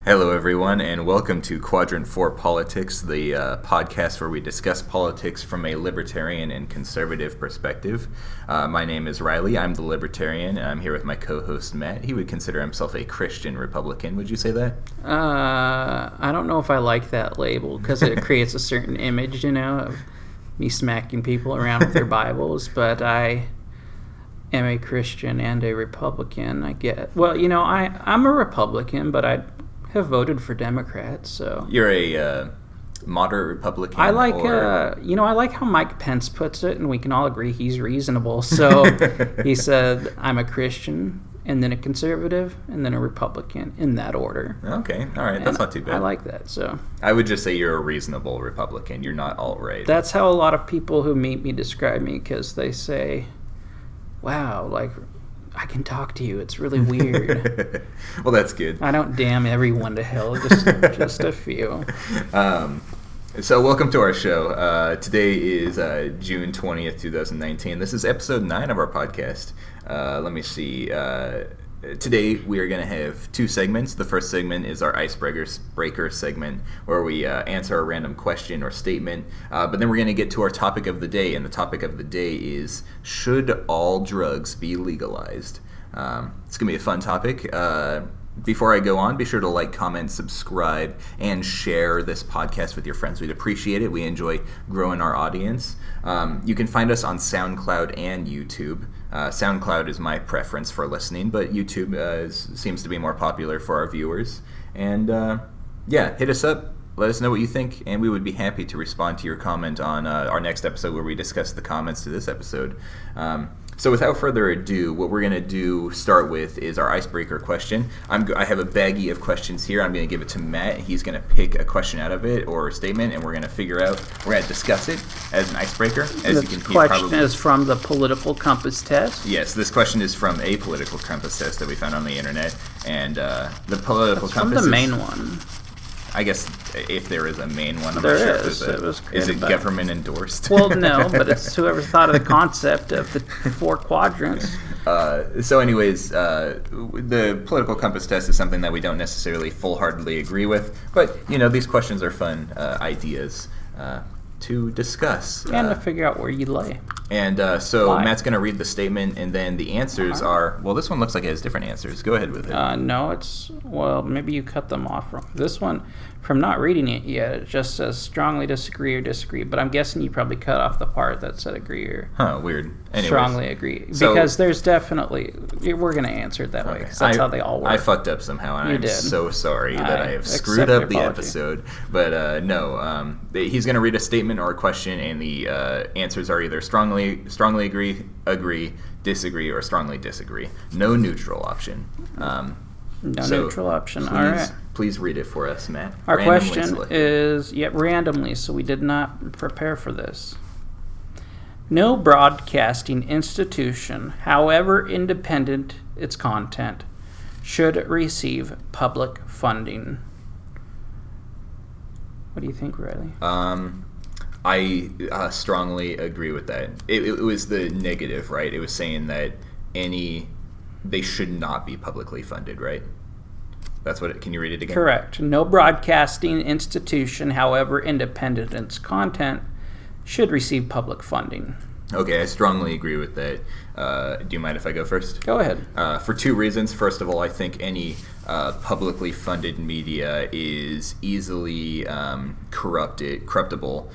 Hello, everyone, and welcome to Quadrant 4 Politics, the podcast where we discuss politics from a libertarian and conservative perspective. My name is Riley. I'm the libertarian, and I'm here with my co-host, Matt. He would consider himself a Christian Republican. Would you say that? I don't know if I like that label because it creates a certain image, of me smacking people around with their Bibles, but I am a Christian and a Republican, I guess. Well, I'm a Republican, but I have voted for Democrats, so... You're a moderate Republican? I like, I like how Mike Pence puts it, and we can all agree he's reasonable. So he said, I'm a Christian, and then a conservative, and then a Republican, in that order. Okay, all right, that's not too bad. I like that, so... I would just say you're a reasonable Republican. You're not alt-right. That's how a lot of people who meet me describe me, because they say, wow, I can talk to you. It's really weird. Well, that's good. I don't damn everyone to hell, just a few. So welcome to our show. Today is June 20th, 2019. This is episode 9 of our podcast. Let me see. Today we are going to have 2 segments. The first segment is our icebreaker segment, where we answer a random question or statement. But then we're going to get to our topic of the day, and the topic of the day is, should all drugs be legalized? It's going to be a fun topic. Before I go on, be sure to like, comment, subscribe, and share this podcast with your friends. We'd appreciate it. We enjoy growing our audience. You can find us on SoundCloud and YouTube. SoundCloud is my preference for listening, but YouTube seems to be more popular for our viewers. And hit us up. Let us know what you think, and we would be happy to respond to your comment on our next episode where we discuss the comments to this episode. So without further ado, what we're going to start with is our icebreaker question. I have a baggie of questions here. I'm going to give it to Matt. He's going to pick a question out of it or a statement, and we're going to discuss it as an icebreaker. This question is from the political compass test? Yes, this question is from a political compass test that we found on the internet. And the political compass from the main one. I guess if there is a main one, I'm there not is. Sure is it government endorsed? Well, no, but it's whoever thought of the concept of the 4 quadrants. So anyways, the political compass test is something that we don't necessarily full-heartedly agree with, but, these questions are fun ideas to discuss. And to figure out where you lay. And so Matt's going to read the statement, and then the answers are... Well, this one looks like it has different answers. Go ahead with it. No, it's... Well, maybe you cut them off wrong. This one, from not reading it yet, it just says strongly disagree or disagree. But I'm guessing you probably cut off the part that said agree or... Huh, weird. Anyways, strongly agree. Because there's definitely... We're going to answer it that way, because that's how they all work. I fucked up somehow, and I'm so sorry that I have screwed up the episode. But no, he's going to read a statement or a question, and the answers are either strongly agree, disagree, or strongly disagree. No neutral option. Neutral option. All right. Please read it for us, Matt. Our question is randomly, so we did not prepare for this. No broadcasting institution, however independent its content, should receive public funding. What do you think, Riley? I strongly agree with that. It was the negative, right? It was saying that they should not be publicly funded, right? That's what can you read it again? Correct. No broadcasting institution, however independent its content, should receive public funding. Okay, I strongly agree with that. Do you mind if I go first? Go ahead. For 2 reasons. First of all, I think any publicly funded media is easily corruptible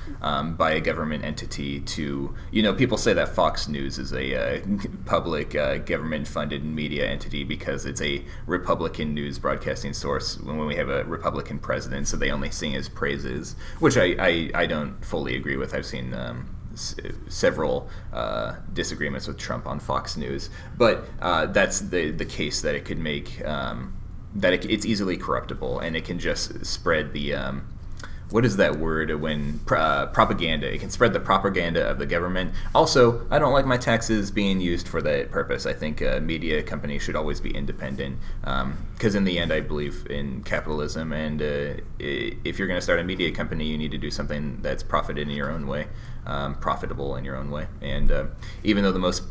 by a government entity to, people say that Fox News is a public government-funded media entity because it's a Republican news broadcasting source when we have a Republican president, so they only sing his praises, which I don't fully agree with. I've seen... several disagreements with Trump on Fox News, but that's the case that it could make it's easily corruptible, and it can just spread the what is that word when propaganda. It can spread the propaganda of the government. Also, I don't like my taxes being used for that purpose. I think media companies should always be independent because in the end I believe in capitalism, and if you're going to start a media company, you need to do something that's profitable in your own way. And even though the most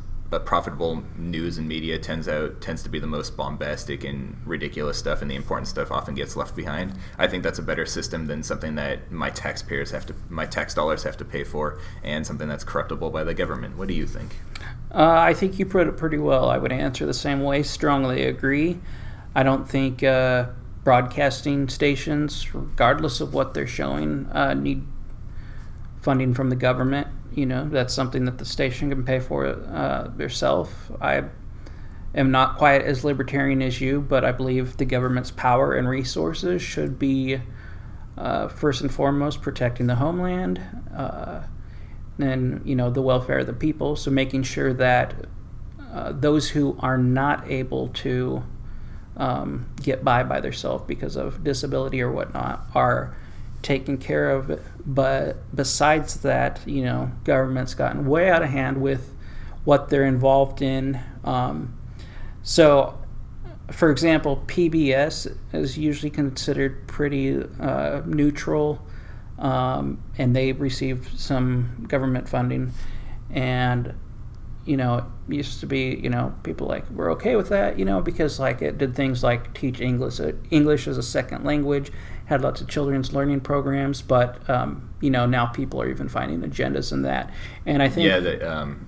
profitable news and media tends to be the most bombastic and ridiculous stuff, and the important stuff often gets left behind. I think that's a better system than something that my tax dollars have to pay for, and something that's corruptible by the government. What do you think? I think you put it pretty well. I would answer the same way. Strongly agree. I don't think broadcasting stations, regardless of what they're showing, need funding from the government. That's something that the station can pay for themselves. I am not quite as libertarian as you, but I believe the government's power and resources should be, first and foremost, protecting the homeland, and the welfare of the people. So making sure that those who are not able to get by themselves because of disability or whatnot are taken care of. But besides that, government's gotten way out of hand with what they're involved in. So, for example, PBS is usually considered pretty neutral, and they receive some government funding. And it used to be, people were okay with that, because it did things like teach English as a second language, had lots of children's learning programs, but now people are even finding agendas in that. And I think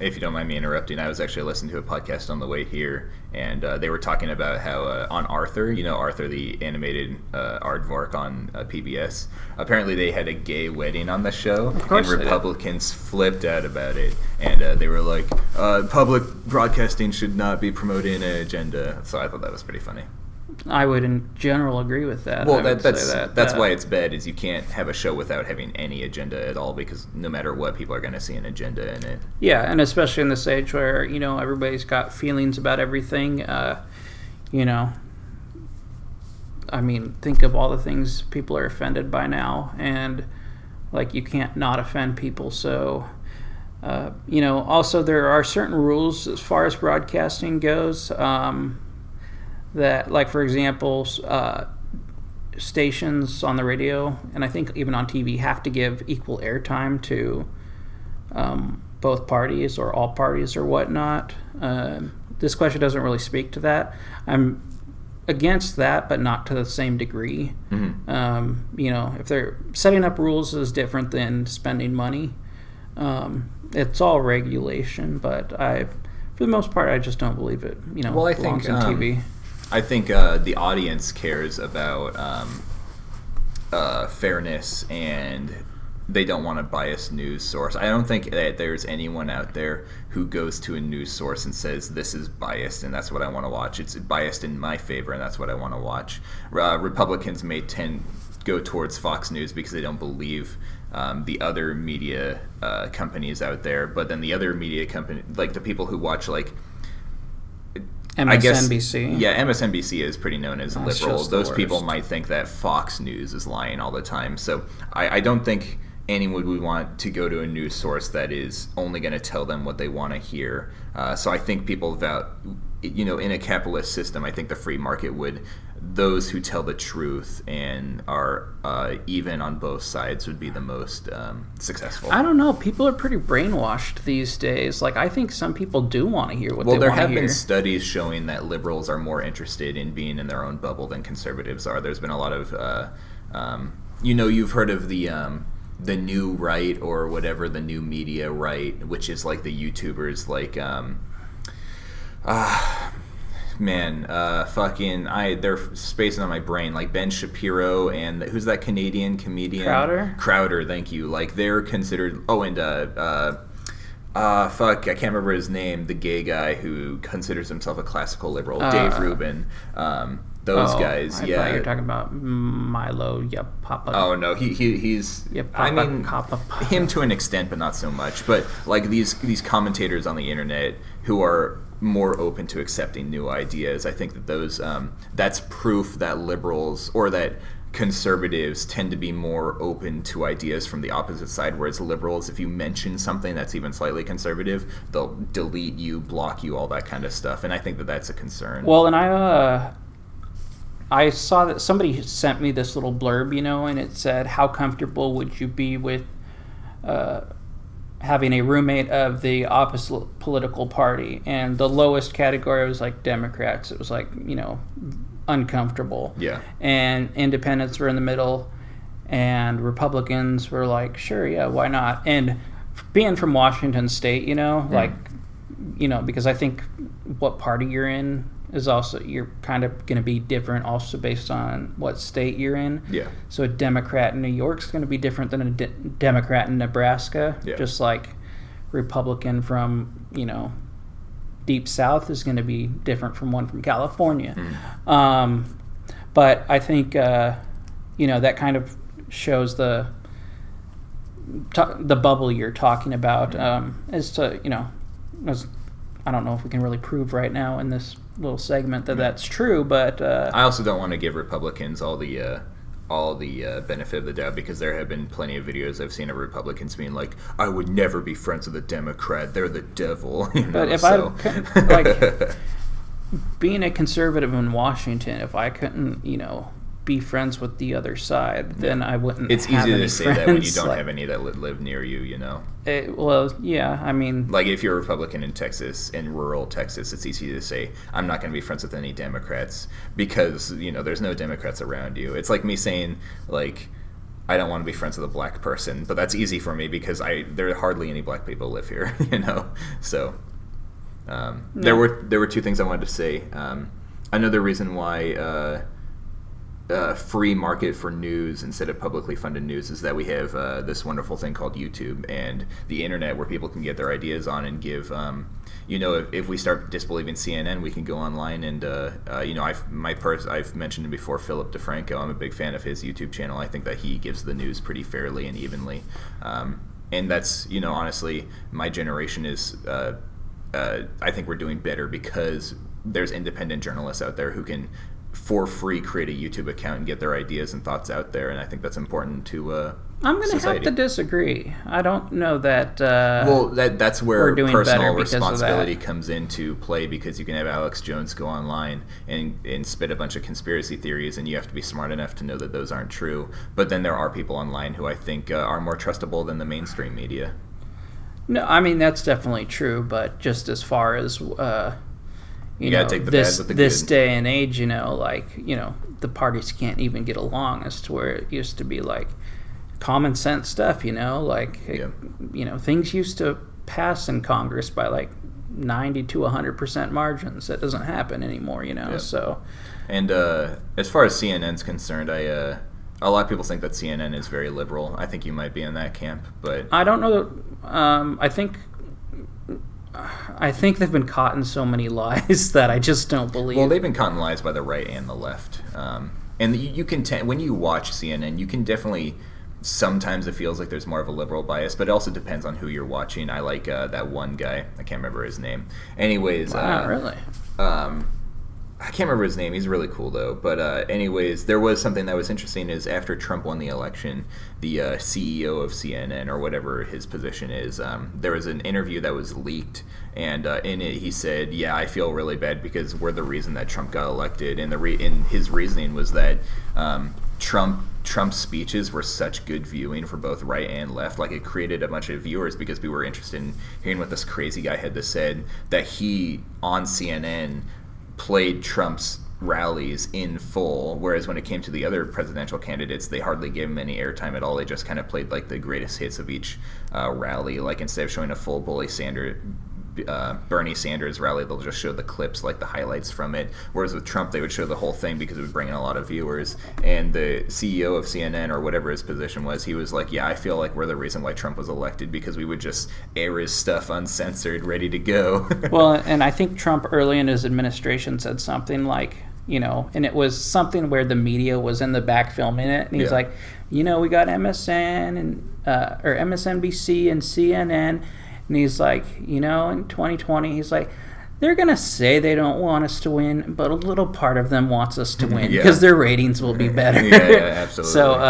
if you don't mind me interrupting, I was actually listening to a podcast on the way here, and they were talking about how on Arthur, Arthur the animated aardvark on PBS, apparently they had a gay wedding on the show, and Republicans flipped out about it, and they were like, public broadcasting should not be promoting an agenda. So I thought that was pretty funny. I would in general agree with that. Well, that's why it's bad, is you can't have a show without having any agenda at all, because no matter what, people are going to see an agenda in it. Yeah, and especially in this age where, everybody's got feelings about everything. Think of all the things people are offended by now, and you can't not offend people. So, also there are certain rules as far as broadcasting goes. That, for example, stations on the radio, and I think even on TV, have to give equal airtime to both parties or all parties or whatnot. This question doesn't really speak to that. I'm against that, but not to the same degree. Mm-hmm. If they're setting up rules is different than spending money. It's all regulation, but for the most part, I just don't believe it. Well, I think in TV. I think the audience cares about fairness, and they don't want a biased news source. I don't think that there's anyone out there who goes to a news source and says, this is biased and that's what I want to watch. It's biased in my favor and that's what I want to watch. Republicans may go towards Fox News because they don't believe the other media companies out there, but then the other media company, the people who watch MSNBC. MSNBC is pretty known as liberal. Those people might think that Fox News is lying all the time. So I don't think anyone would want to go to a news source that is only going to tell them what they want to hear. So I think people in a capitalist system, I think the free market those who tell the truth and are even on both sides would be the most successful. I don't know. People are pretty brainwashed these days. I think some people do want to hear what they want to hear. Well, there have been studies showing that liberals are more interested in being in their own bubble than conservatives are. There's been a lot of, you've heard of the new right, or whatever, the new media right, which is the YouTubers they're spacing on my brain, Ben Shapiro, and who's that Canadian comedian? Crowder, thank you. They're considered, I can't remember his name, the gay guy who considers himself a classical liberal, Dave Rubin. Those guys, I thought you were talking about Milo Yiannopoulos. Oh no, he's. Him to an extent, but not so much. But these commentators on the internet who are more open to accepting new ideas, I think that those that's proof that liberals or that conservatives tend to be more open to ideas from the opposite side, whereas liberals, if you mention something that's even slightly conservative, they'll delete you, block you, all that kind of stuff, and I think that that's a concern. Well, and I saw that somebody sent me this little blurb, and it said, how comfortable would you be with having a roommate of the opposite political party, and the lowest category was like Democrats. It was like, uncomfortable. Yeah. And independents were in the middle, and Republicans were like, sure, yeah, why not? And being from Washington State, because I think what party you're in is also, you're kind of going to be different also based on what state you're in. Yeah. So a Democrat in New York is going to be different than a Democrat in Nebraska. Yeah. Just like Republican from, Deep South is going to be different from one from California. But I think, that kind of shows the bubble you're talking about, as to, as I don't know if we can really prove right now in this little segment that that's true, but I also don't want to give Republicans all the benefit of the doubt, because there have been plenty of videos I've seen of Republicans being like, I would never be friends with a Democrat, they're the devil. But if being a conservative in Washington, if I couldn't, be friends with the other side, then I wouldn't. It's have easy any to say friends. that when you don't have any that live near you, Yeah, I mean, like if you're a Republican in Texas, in rural Texas, it's easy to say, I'm not going to be friends with any Democrats because, there's no Democrats around you. It's like me saying, like, I don't want to be friends with a black person, but that's easy for me because there are hardly any black people live here, So there were two things I wanted to say. Another reason why free market for news instead of publicly funded news is that we have this wonderful thing called YouTube and the internet, where people can get their ideas on and give if we start disbelieving CNN, we can go online and I've mentioned it before, Philip DeFranco. I'm a big fan of his YouTube channel. I think that he gives the news pretty fairly and evenly, and that's honestly, my generation is I think we're doing better because there's independent journalists out there who can for free create a YouTube account and get their ideas and thoughts out there, and I think that's important to I'm going to have to disagree. I don't know that that's where personal responsibility that comes into play, because you can have Alex Jones go online and spit a bunch of conspiracy theories, and you have to be smart enough to know that those aren't true. But then there are people online who I think are more trustable than the mainstream media. No, I mean, that's definitely true, but just as far as you gotta take the bad with the this good. day and age, the parties can't even get along, as to where it used to be like common sense stuff, things used to pass in Congress by like 90 to 100% margins. That doesn't happen anymore, so. And as far as CNN's concerned, a lot of people think that CNN is very liberal. I think you might be in that camp, but I don't know. I think they've been caught in so many lies that I just don't believe. Well, they've been caught in lies by the right and the left. And you can when you watch CNN, you can definitely, sometimes it feels like there's more of a liberal bias, but it also depends on who you're watching. I like that one guy. I can't remember his name. Anyways. Wow, really? I can't remember his name. He's really cool, though. But anyways, there was something that was interesting is after Trump won the election, the CEO of CNN, or whatever his position is, there was an interview that was leaked, and in it he said, yeah, I feel really bad because we're the reason that Trump got elected. And his reasoning was that Trump's speeches were such good viewing for both right and left. Like, it created a bunch of viewers because we were interested in hearing what this crazy guy had to say, that he, on CNN, played Trump's rallies in full, whereas when it came to the other presidential candidates, they hardly gave him any airtime at all. They just kind of played like the greatest hits of each rally. Like, instead of showing a full Bernie Sanders rally, they'll just show the clips, like the highlights from it. Whereas with Trump, they would show the whole thing because it would bring in a lot of viewers. And the CEO of CNN, or whatever his position was, he was like, yeah, I feel like we're the reason why Trump was elected, because we would just air his stuff uncensored, ready to go. Well, and I think Trump early in his administration said something like, and it was something where the media was in the back filming it, and he's like, we got MSN and or MSNBC and CNN. And he's like, in 2020, he's like, they're going to say they don't want us to win, but a little part of them wants us to win because their ratings will be better. Yeah, absolutely. So,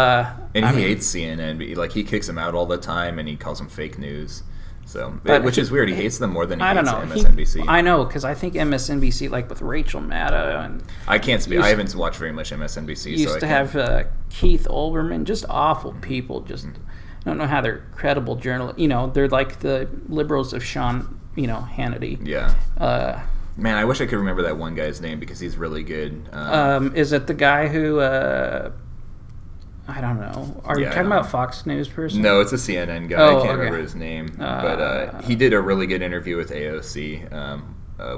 and he hates CNN. Like, he kicks them out all the time, and he calls them fake news. So, which is weird. He hates them more than he hates MSNBC. I know, because I think MSNBC, like with Rachel Maddow, and I can't speak. I haven't watched very much MSNBC. Used to have Keith Olbermann, just awful people, just. don't know how they're credible journalists. They're like the liberals of Sean, Hannity. Yeah. Man, I wish I could remember that one guy's name because he's really good. Is it the guy who? I don't know. Are you talking about Fox News person? No, it's a CNN guy. I can't remember his name, but he did a really good interview with AOC.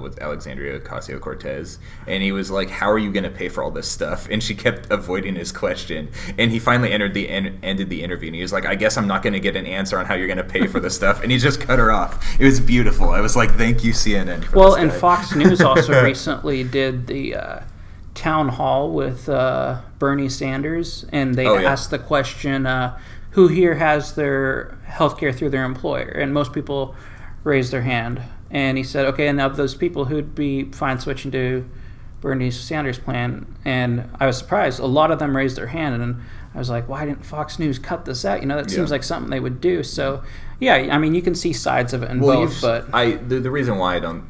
With Alexandria Ocasio-Cortez, and he was like, how are you going to pay for all this stuff? And she kept avoiding his question, and he finally ended the interview, and he was like, I guess I'm not going to get an answer on how you're going to pay for the stuff, and he just cut her off. It was beautiful. I was like, thank you, CNN, for this guy. And Fox News also recently did the town hall with Bernie Sanders, and they asked the question, who here has their health care through their employer? And most people raised their hand. And he said, okay, and of those people, who'd be fine switching to Bernie Sanders' plan? And I was surprised. A lot of them raised their hand, and I was like, why didn't Fox News cut this out? That seems like something they would do. So, yeah, I mean, you can see sides of it in both. But the reason why I don't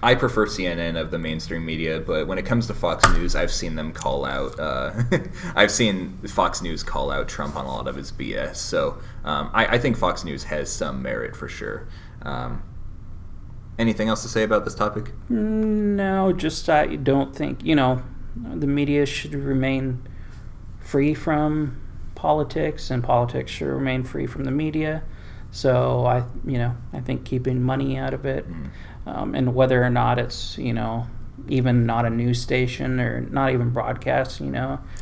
I prefer CNN of the mainstream media, but when it comes to Fox News, I've seen them call out. I've seen Fox News call out Trump on a lot of his BS. So I think Fox News has some merit for sure. Anything else to say about this topic? No, just I don't think the media should remain free from politics, and politics should remain free from the media. So I think keeping money out of it, and whether or not it's even not a news station or not even broadcast,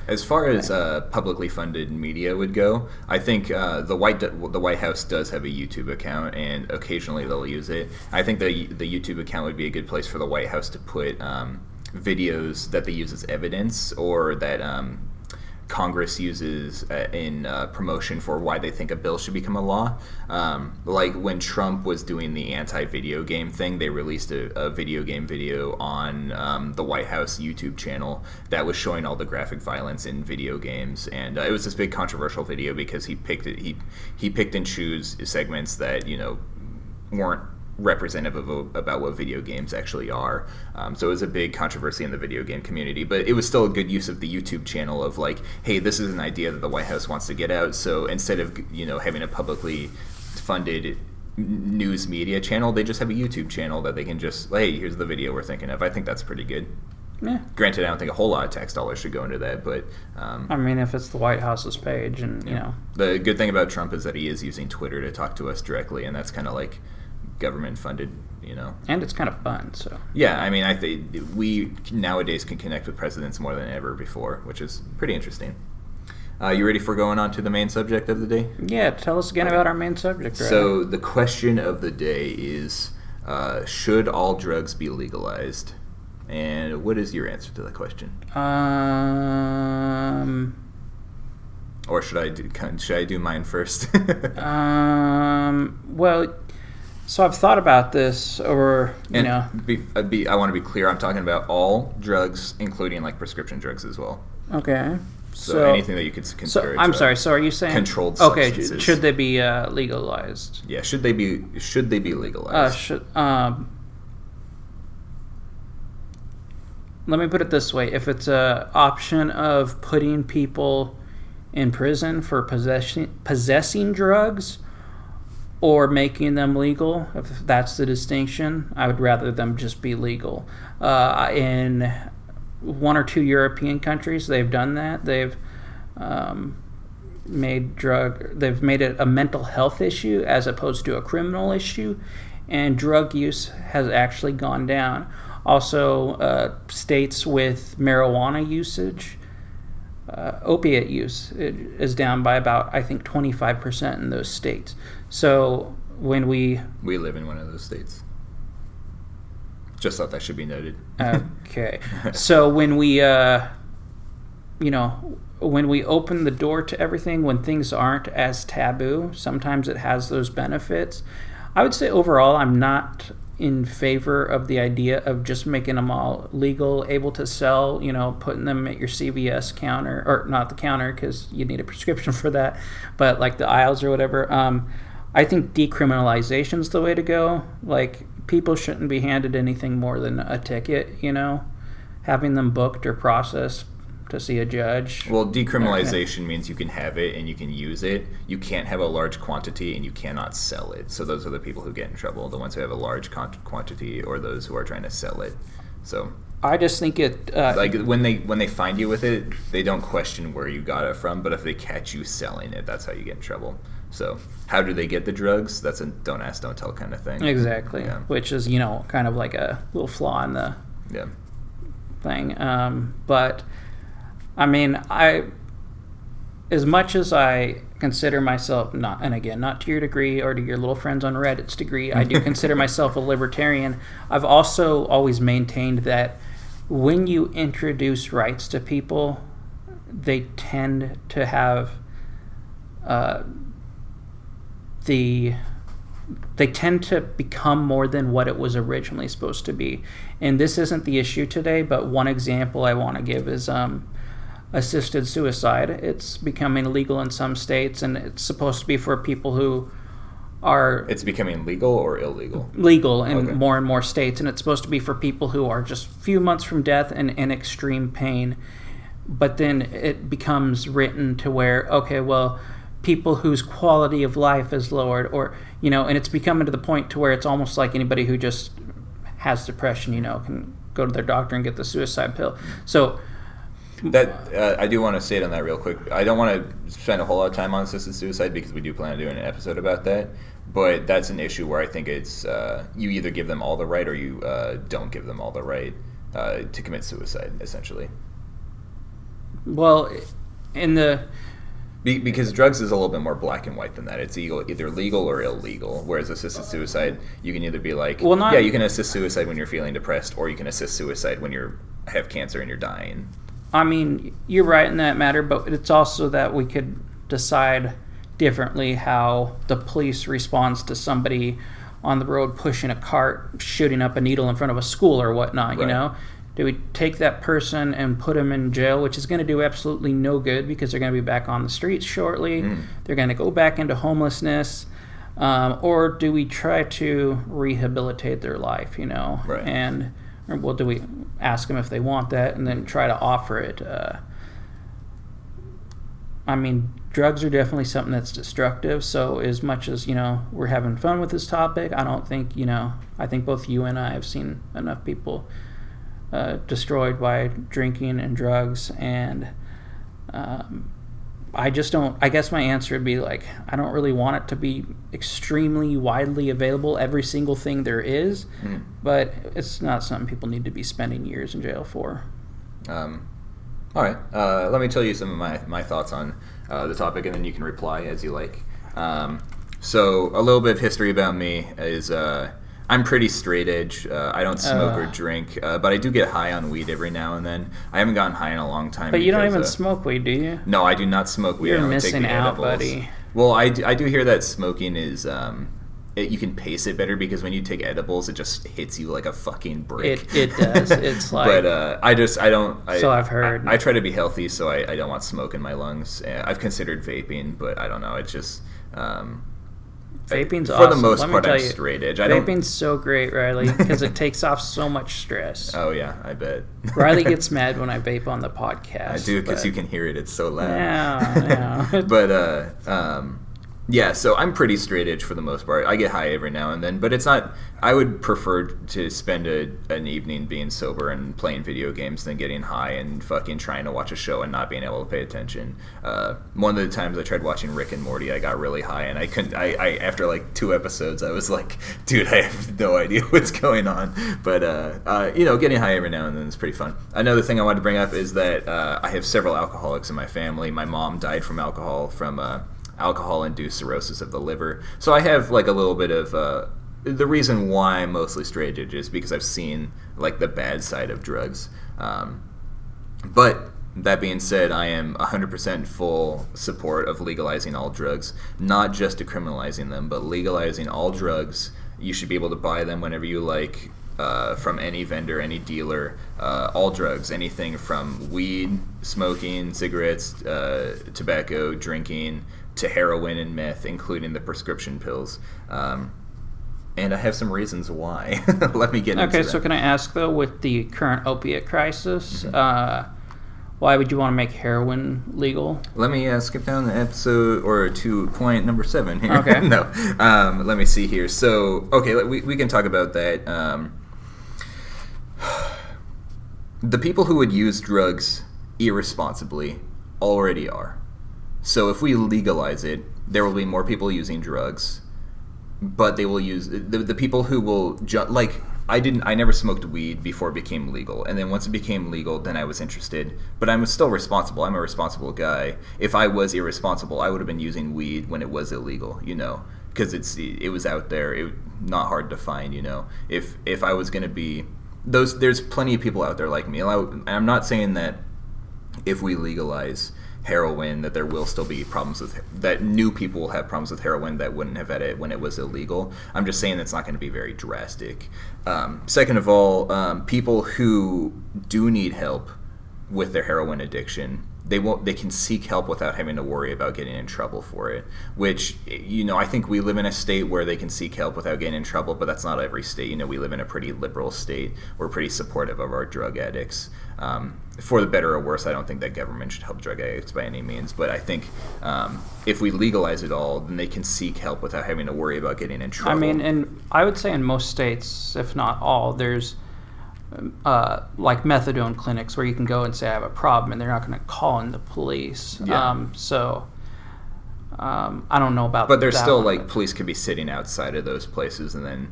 As far as publicly funded media would go, I think the White House does have a YouTube account, and occasionally they'll use it. I think the YouTube account would be a good place for the White House to put videos that they use as evidence, or that Congress uses in promotion for why they think a bill should become a law. Like when Trump was doing the anti-video game thing, they released a video game video on the White House YouTube channel that was showing all the graphic violence in video games, and it was this big controversial video because he picked and choose segments that weren't representative of about what video games actually are. So it was a big controversy in the video game community, but it was still a good use of the YouTube channel of like, hey, this is an idea that the White House wants to get out. So instead of having a publicly funded news media channel, they just have a YouTube channel that they can just, hey, here's the video we're thinking of. I think that's pretty good. Yeah. Granted, I don't think a whole lot of tax dollars should go into that, but I mean, if it's the White House's page, and the good thing about Trump is that he is using Twitter to talk to us directly, and that's kind of like government funded, and it's kind of fun. So yeah, I mean, I think we nowadays can connect with presidents more than ever before, which is pretty interesting. You ready for going on to the main subject of the day? Yeah, tell us again about our main subject. Right? So the question of the day is, should all drugs be legalized? And what is your answer to that question? Or should I do mine first? Well, so I've thought about this over, I want to be clear. I'm talking about all drugs, including like prescription drugs as well. Okay. So anything that you could consider. I'm sorry. So are you saying controlled substances? Okay. Should they be legalized? Yeah. Should they be legalized? Let me put it this way: if it's an option of putting people in prison for possessing drugs, or making them legal, if that's the distinction, I would rather them just be legal. In one or two European countries, they've done that. They've made it a mental health issue as opposed to a criminal issue, and drug use has actually gone down. Also, states with marijuana usage, opiate use is down by about, I think, 25% in those states. So when we live in one of those states. Just thought that should be noted. Okay. So when we when we open the door to everything, when things aren't as taboo, sometimes it has those benefits. I would say overall, I'm not in favor of the idea of just making them all legal, able to sell, putting them at your CVS counter, or not the counter because you need a prescription for that, but like the aisles or whatever. I think decriminalization is the way to go. Like, people shouldn't be handed anything more than a ticket, having them booked or processed to see a judge. Well, decriminalization means you can have it and you can use it. You can't have a large quantity and you cannot sell it. So those are the people who get in trouble, the ones who have a large quantity or those who are trying to sell it. So I just think it... like when they find you with it, they don't question where you got it from, but if they catch you selling it, that's how you get in trouble. So how do they get the drugs? That's a don't ask, don't tell kind of thing. Exactly. Yeah. Which is, kind of like a little flaw in the thing. But, I mean, as much as I consider myself, not to your degree or to your little friends on Reddit's degree, I do consider myself a libertarian. I've also always maintained that when you introduce rights to people, they tend to have they tend to become more than what it was originally supposed to be. And this isn't the issue today, but one example I want to give is assisted suicide. It's becoming legal in some states, and it's supposed to be for people who are... It's becoming legal or illegal? Legal in more and more states, and it's supposed to be for people who are just a few months from death and in extreme pain. But then it becomes written to where, okay, well, people whose quality of life is lowered, or, and it's becoming to the point to where it's almost like anybody who just has depression, can go to their doctor and get the suicide pill. So... That I do want to say it on that real quick. I don't want to spend a whole lot of time on assisted suicide because we do plan on doing an episode about that. But that's an issue where I think it's you either give them all the right or you don't give them all the right to commit suicide, essentially. Well, because drugs is a little bit more black and white than that. It's either legal or illegal. Whereas assisted suicide, you can either be like, you can assist suicide when you're feeling depressed, or you can assist suicide when you have cancer and you're dying. I mean, you're right in that matter, but it's also that we could decide differently how the police responds to somebody on the road pushing a cart, shooting up a needle in front of a school or whatnot, right. Do we take that person and put them in jail, which is going to do absolutely no good because they're going to be back on the streets shortly. They're going to go back into homelessness. Or do we try to rehabilitate their life, Right. Or do we ask them if they want that and then try to offer it? I mean, drugs are definitely something that's destructive. So as much as, we're having fun with this topic, I don't think, I think both you and I have seen enough people destroyed by drinking and drugs. And I just don't, I guess my answer would be like, I don't really want it to be extremely widely available, every single thing there is, but it's not something people need to be spending years in jail for. All right. Let me tell you some of my thoughts on the topic, and then you can reply as you like. So a little bit of history about me is I'm pretty straight edge. I don't smoke or drink, but I do get high on weed every now and then. I haven't gotten high in a long time. But you don't even smoke weed, do you? No, I do not smoke weed. You're I don't missing take out, edibles. buddy. Well, I do hear that smoking is... you can pace it better because when you take edibles, it just hits you like a fucking brick. It does. It's like... But I don't... So I've heard. I try to be healthy, so I don't want smoke in my lungs. I've considered vaping, but I don't know. It's just... Vaping's for awesome. the most Let me part, tell I'm you, straight edge. Vaping's so great, Riley, because it takes off so much stress. Oh, yeah, I bet. Riley gets mad when I vape on the podcast. I do, because you can hear it. It's so loud. Yeah. But, yeah, so I'm pretty straight edge for the most part. I get high every now and then, but it's not... I would prefer to spend an evening being sober and playing video games than getting high and fucking trying to watch a show and not being able to pay attention. One of the times I tried watching Rick and Morty, I got really high, and I couldn't... I after like 2 episodes, I was like, dude, I have no idea what's going on. But, getting high every now and then is pretty fun. Another thing I wanted to bring up is that I have several alcoholics in my family. My mom died from alcohol-induced cirrhosis of the liver. So I have like a little bit of the reason why I'm mostly straight edge is because I've seen like the bad side of drugs. But that being said, I am 100% full support of legalizing all drugs, not just decriminalizing them, but legalizing all drugs. You should be able to buy them whenever you like, from any vendor, any dealer, all drugs, anything from weed, smoking, cigarettes, tobacco, drinking, to heroin and meth, including the prescription pills. And I have some reasons why. Let me get into that. Okay, so can I ask, though, with the current opiate crisis, Why would you want to make heroin legal? Let me skip down the episode or to point number 7 here. Okay. No, let me see here. So, okay, we can talk about that. The people who would use drugs irresponsibly already are. So if we legalize it, there will be more people using drugs, but they will use the people who will I never smoked weed before it became legal, and then once it became legal, then I was interested. But I'm still responsible. I'm a responsible guy. If I was irresponsible, I would have been using weed when it was illegal, because it was out there. It not hard to find, If I was going to be there's plenty of people out there like me. And I'm not saying that if we legalize heroin that there will still be problems with that new people will have problems with heroin that wouldn't have had it when it was illegal. I'm just saying that's not going to be very drastic. Second of all, people who do need help with their heroin addiction, they can seek help without having to worry about getting in trouble for it, which I think we live in a state where they can seek help without getting in trouble, but that's not every state. We live in a pretty liberal state. We're pretty supportive of our drug addicts. For the better or worse, I don't think that government should help drug addicts by any means, but I think if we legalize it all, then they can seek help without having to worry about getting in trouble. I mean, and I would say in most states, if not all, there's like methadone clinics where you can go and say I have a problem, and they're not going to call in the police. Yeah. I don't know about. But there's still police could be sitting outside of those places and then,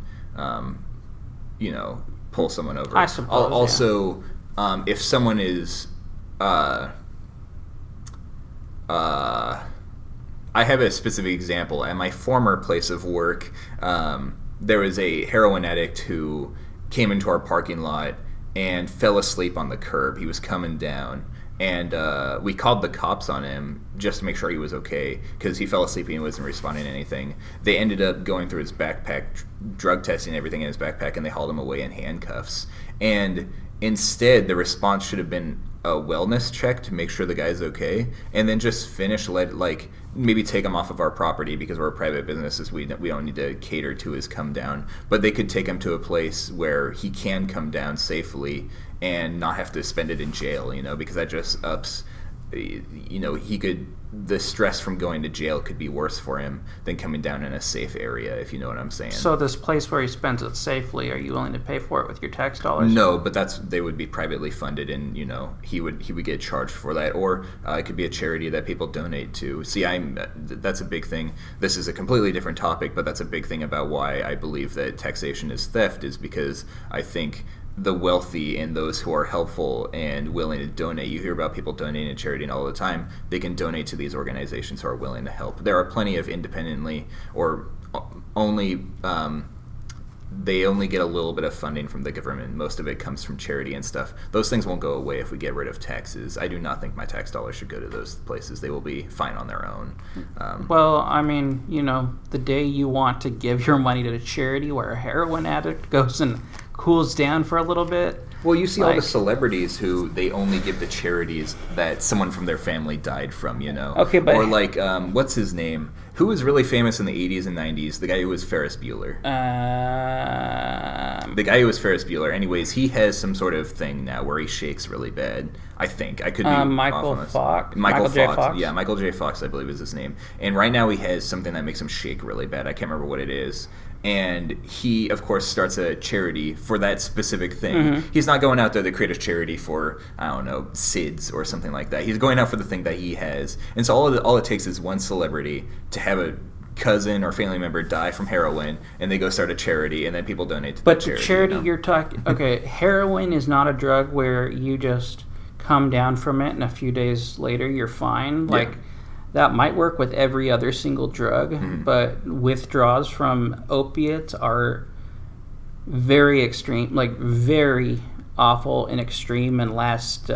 pull someone over. I suppose. Also, if someone is, I have a specific example. At my former place of work, there was a heroin addict who came into our parking lot and fell asleep on the curb. He was coming down, and we called the cops on him just to make sure he was okay, because he fell asleep and he wasn't responding to anything. They ended up going through his backpack, drug testing everything in his backpack, and they hauled him away in handcuffs. And instead, the response should have been a wellness check to make sure the guy's okay, and then just maybe take him off of our property, because we're a private business. We don't need to cater to his come down, but they could take him to a place where he can come down safely and not have to spend it in jail, because that just ups, the stress from going to jail could be worse for him than coming down in a safe area, if you know what I'm saying. So this place where he spends it safely, are you willing to pay for it with your tax dollars? No, but they would be privately funded, and he would get charged for that, or it could be a charity that people donate to. See, that's a big thing. This is a completely different topic, but that's a big thing about why I believe that taxation is theft, is because I think the wealthy and those who are helpful and willing to donate. You hear about people donating to charity all the time. They can donate to these organizations who are willing to help. There are plenty of independently or only they only get a little bit of funding from the government. Most of it comes from charity and stuff. Those things won't go away if we get rid of taxes. I do not think my tax dollars should go to those places. They will be fine on their own. Well, I mean, the day you want to give your money to a charity where a heroin addict goes and cools down for a little bit. Well, you see all the celebrities who they only give to charities that someone from their family died from, Okay, but... Or what's his name? Who was really famous in the 80s and 90s? The guy who was Ferris Bueller. The guy who was Ferris Bueller. Anyways, he has some sort of thing now where he shakes really bad. I think. I could be Michael off on this. Fox? Michael J. Fox. Fox? Yeah, Michael J. Fox, I believe is his name. And right now he has something that makes him shake really bad. I can't remember what it is. And he, of course, starts a charity for that specific thing. Mm-hmm. He's not going out there to create a charity for, I don't know, SIDS or something like that. He's going out for the thing that he has. And so all it takes is one celebrity to have a cousin or family member die from heroin, and they go start a charity, and then people donate to the charity. But the charity you're talking... Okay, heroin is not a drug where you just come down from it and a few days later you're fine. Yeah. That might work with every other single drug, mm-hmm. but withdrawals from opiates are very extreme, very awful and extreme, and last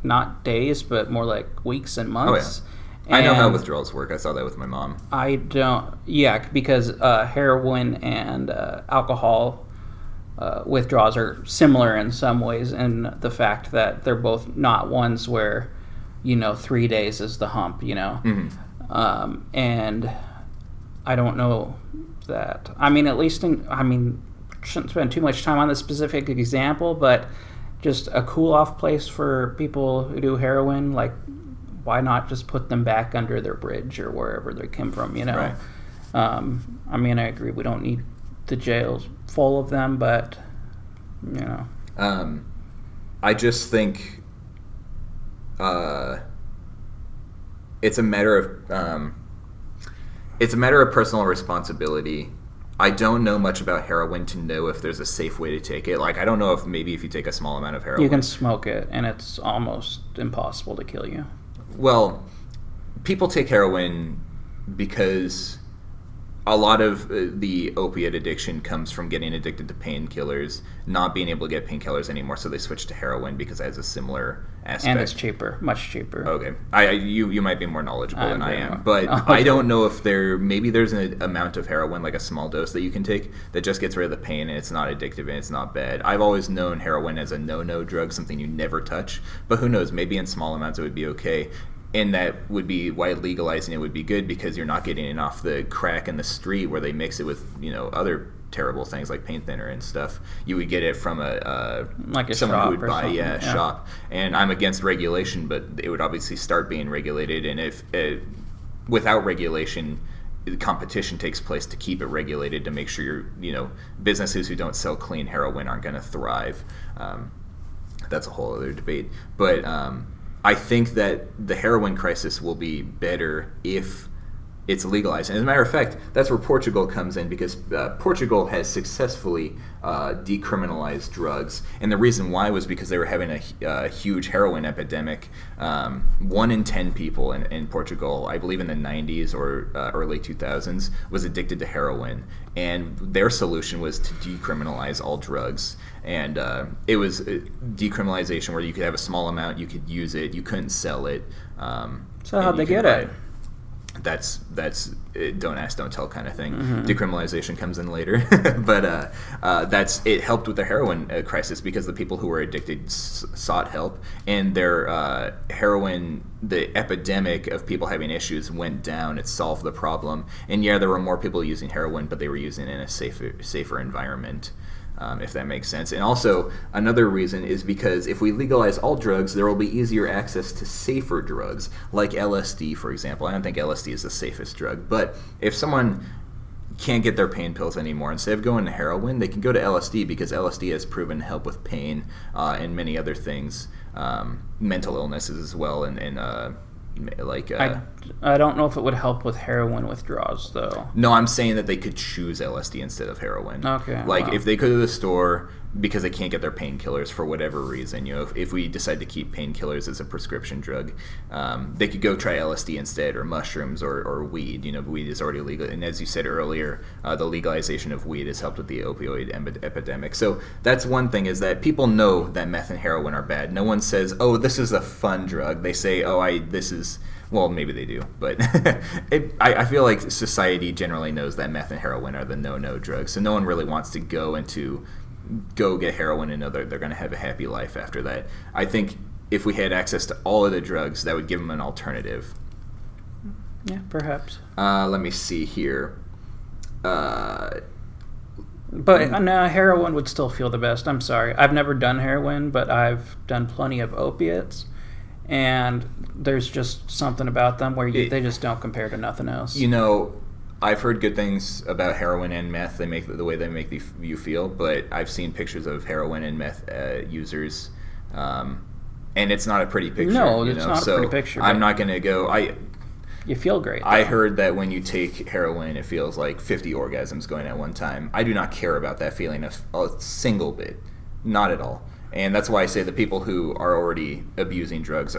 not days, but more like weeks and months. Oh, yeah. I know how withdrawals work. I saw that with my mom. I don't... Yeah, because heroin and alcohol withdrawals are similar in some ways, and the fact that they're both not ones where... 3 days is the hump, Mm-hmm. And I don't know that. I mean, shouldn't spend too much time on this specific example, but just a cool-off place for people who do heroin. Like, why not just put them back under their bridge or wherever they came from, you know? Right. I mean, I agree. We don't need the jails full of them, but, you know. I just think it's a matter of personal responsibility. I don't know much about heroin to know if there's a safe way to take it. Like, I don't know if maybe if you take a small amount of heroin... You can smoke it, and it's almost impossible to kill you. Well, people take heroin because a lot of the opiate addiction comes from getting addicted to painkillers, not being able to get painkillers anymore, so they switch to heroin because it has a similar aspect. And it's cheaper, much cheaper. Okay. You might be more knowledgeable than I am, but okay. I don't know if maybe there's an amount of heroin, like a small dose that you can take that just gets rid of the pain and it's not addictive and it's not bad. I've always known heroin as a no-no drug, something you never touch, but who knows, maybe in small amounts it would be okay. And that would be why legalizing it would be good, because you're not getting it off the crack in the street where they mix it with, other terrible things like paint thinner and stuff. You would get it from someone who would buy a shop. And I'm against regulation, but it would obviously start being regulated. And if without regulation, competition takes place to keep it regulated to make sure businesses who don't sell clean heroin aren't going to thrive. That's a whole other debate, but. I think that the heroin crisis will be better if it's legalized. And as a matter of fact, that's where Portugal comes in, because Portugal has successfully decriminalized drugs. And the reason why was because they were having a huge heroin epidemic. 1 in 10 people in Portugal, I believe in the 90s or early 2000s, was addicted to heroin. And their solution was to decriminalize all drugs. And it was decriminalization where you could have a small amount, you could use it, you couldn't sell it. So how'd they get it? That's don't ask, don't tell kind of thing. Mm-hmm. Decriminalization comes in later, but it helped with the heroin crisis because the people who were addicted sought help, and their the epidemic of people having issues went down. It solved the problem, and there were more people using heroin, but they were using it in a safer environment. If that makes sense. And also, another reason is because if we legalize all drugs, there will be easier access to safer drugs, like LSD, for example. I don't think LSD is the safest drug, but if someone can't get their pain pills anymore, instead of going to heroin, they can go to LSD, because LSD has proven to help with pain and many other things, mental illnesses as well, and I don't know if it would help with heroin withdrawals, though. No, I'm saying that they could choose LSD instead of heroin. Okay. If they go to the store because they can't get their painkillers for whatever reason, if we decide to keep painkillers as a prescription drug, they could go try LSD instead, or mushrooms, or weed. Weed is already legal, and as you said earlier, the legalization of weed has helped with the opioid epidemic. So that's one thing, is that people know that meth and heroin are bad. No one says, "Oh, this is a fun drug." They say, this is. Well, maybe they do, but I feel like society generally knows that meth and heroin are the no-no drugs, so no one really wants to go get heroin and know they're going to have a happy life after that. I think if we had access to all of the drugs, that would give them an alternative. Yeah, perhaps. Let me see here. But no, heroin would still feel the best. I'm sorry. I've never done heroin, but I've done plenty of opiates. And there's just something about them where they just don't compare to nothing else. I've heard good things about heroin and meth. They make the way they make you feel, but I've seen pictures of heroin and meth users, and it's not a pretty picture. No, it's not a pretty picture. I'm not going to go. You feel great, though. I heard that when you take heroin, it feels like 50 orgasms going at one time. I do not care about that feeling a single bit, not at all. And that's why I say the people who are already abusing drugs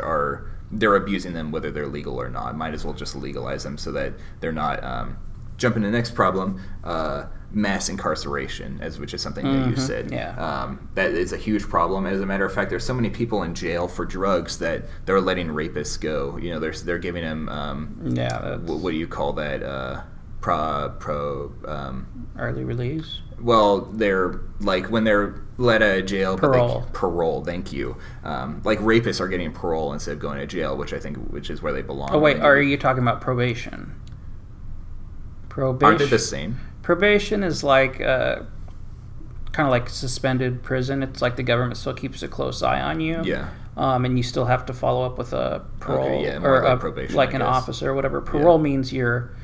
they're abusing them whether they're legal or not. Might as well just legalize them so that they're not jumping to the next problem, mass incarceration, which is something that you said. Yeah. That is a huge problem. As a matter of fact, there's so many people in jail for drugs that they're letting rapists go. They're giving them what do you call that? Early release. Well, they're when they're let out of jail. Parole. Parole. Thank you. Rapists are getting parole instead of going to jail, which is where they belong. Oh wait, are you talking about probation? Aren't they the same? Probation is like kind of like suspended prison. It's like the government still keeps a close eye on you. Yeah. And you still have to follow up with a parole more or like probation, like I an guess. officer or whatever. Parole means you're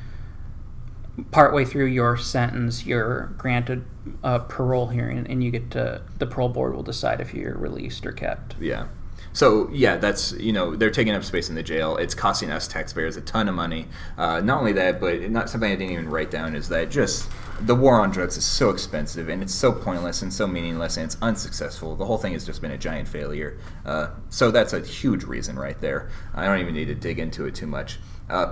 partway through your sentence, you're granted a parole hearing, and you get to the parole board will decide if you're released or kept. Yeah. So, yeah, that's, they're taking up space in the jail. It's costing us taxpayers a ton of money. Not only that, but not something I didn't even write down is that just the war on drugs is so expensive, and it's so pointless and so meaningless, and it's unsuccessful. The whole thing has just been a giant failure. So that's a huge reason right there. I don't even need to dig into it too much.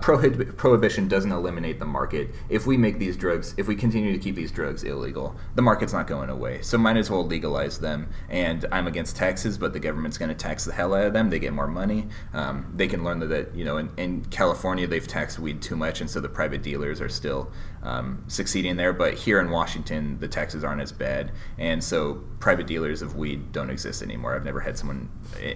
Prohibition doesn't eliminate the market. If we continue to keep these drugs illegal, the market's not going away. So might as well legalize them. And I'm against taxes, but the government's going to tax the hell out of them. They get more money. They can learn that in California they've taxed weed too much, and so the private dealers are still succeeding there. But here in Washington, the taxes aren't as bad, and so private dealers of weed don't exist anymore. I've never had someone,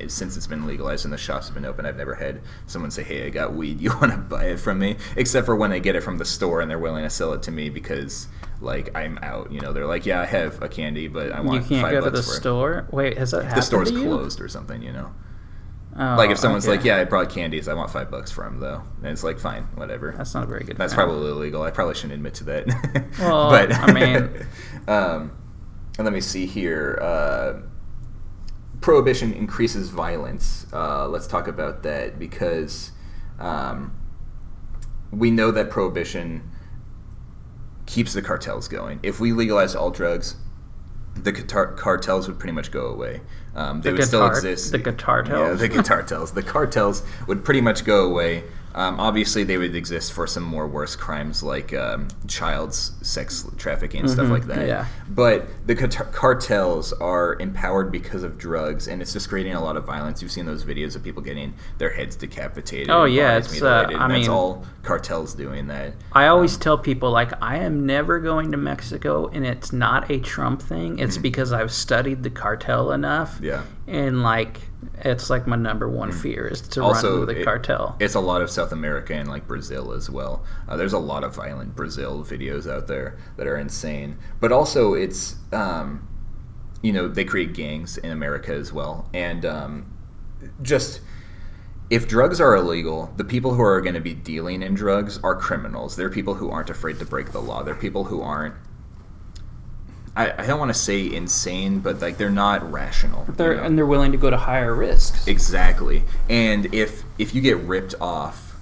since it's been legalized and the shops have been open, I've never had someone say, "Hey, I got weed. You want to buy it from me?" Except for when they get it from the store and they're willing to sell it to me because, like, I'm out. They're like, "Yeah, I have a candy, but I want $5 for it." You can't go to the store? Wait, has that happened the store's to you? closed or something, Oh, like if someone's okay. like, "Yeah, I brought candies. I want $5 for them, though," and it's like, "Fine, whatever." That's not a very good. That's probably illegal. I probably shouldn't admit to that. Well, but I mean, and let me see here. Prohibition increases violence. Let's talk about that because we know that prohibition keeps the cartels going. If we legalized all drugs, the cartels would pretty much go away. They would still exist. The guitar Yeah, the cartels. The cartels would pretty much go away. Obviously, they would exist for some more worse crimes like child sex trafficking and stuff like that. Yeah. But the cartels are empowered because of drugs, and it's just creating a lot of violence. You've seen those videos of people getting their heads decapitated. Oh, and yeah, bodies mutilated, and that's mean, all cartels doing that. I always tell people, like, I am never going to Mexico, and it's not a Trump thing. It's because I've studied the cartel enough. Yeah. And, like, it's like my number one fear is to run with a cartel. It's a lot of South America and like Brazil as well. There's a lot of violent Brazil videos out there that are insane. But also it's, they create gangs in America as well. And just if drugs are illegal, the people who are going to be dealing in drugs are criminals. They're people who aren't afraid to break the law. They're people who aren't, I don't want to say insane, but like they're not rational. And they're willing to go to higher risks. Exactly. And if you get ripped off,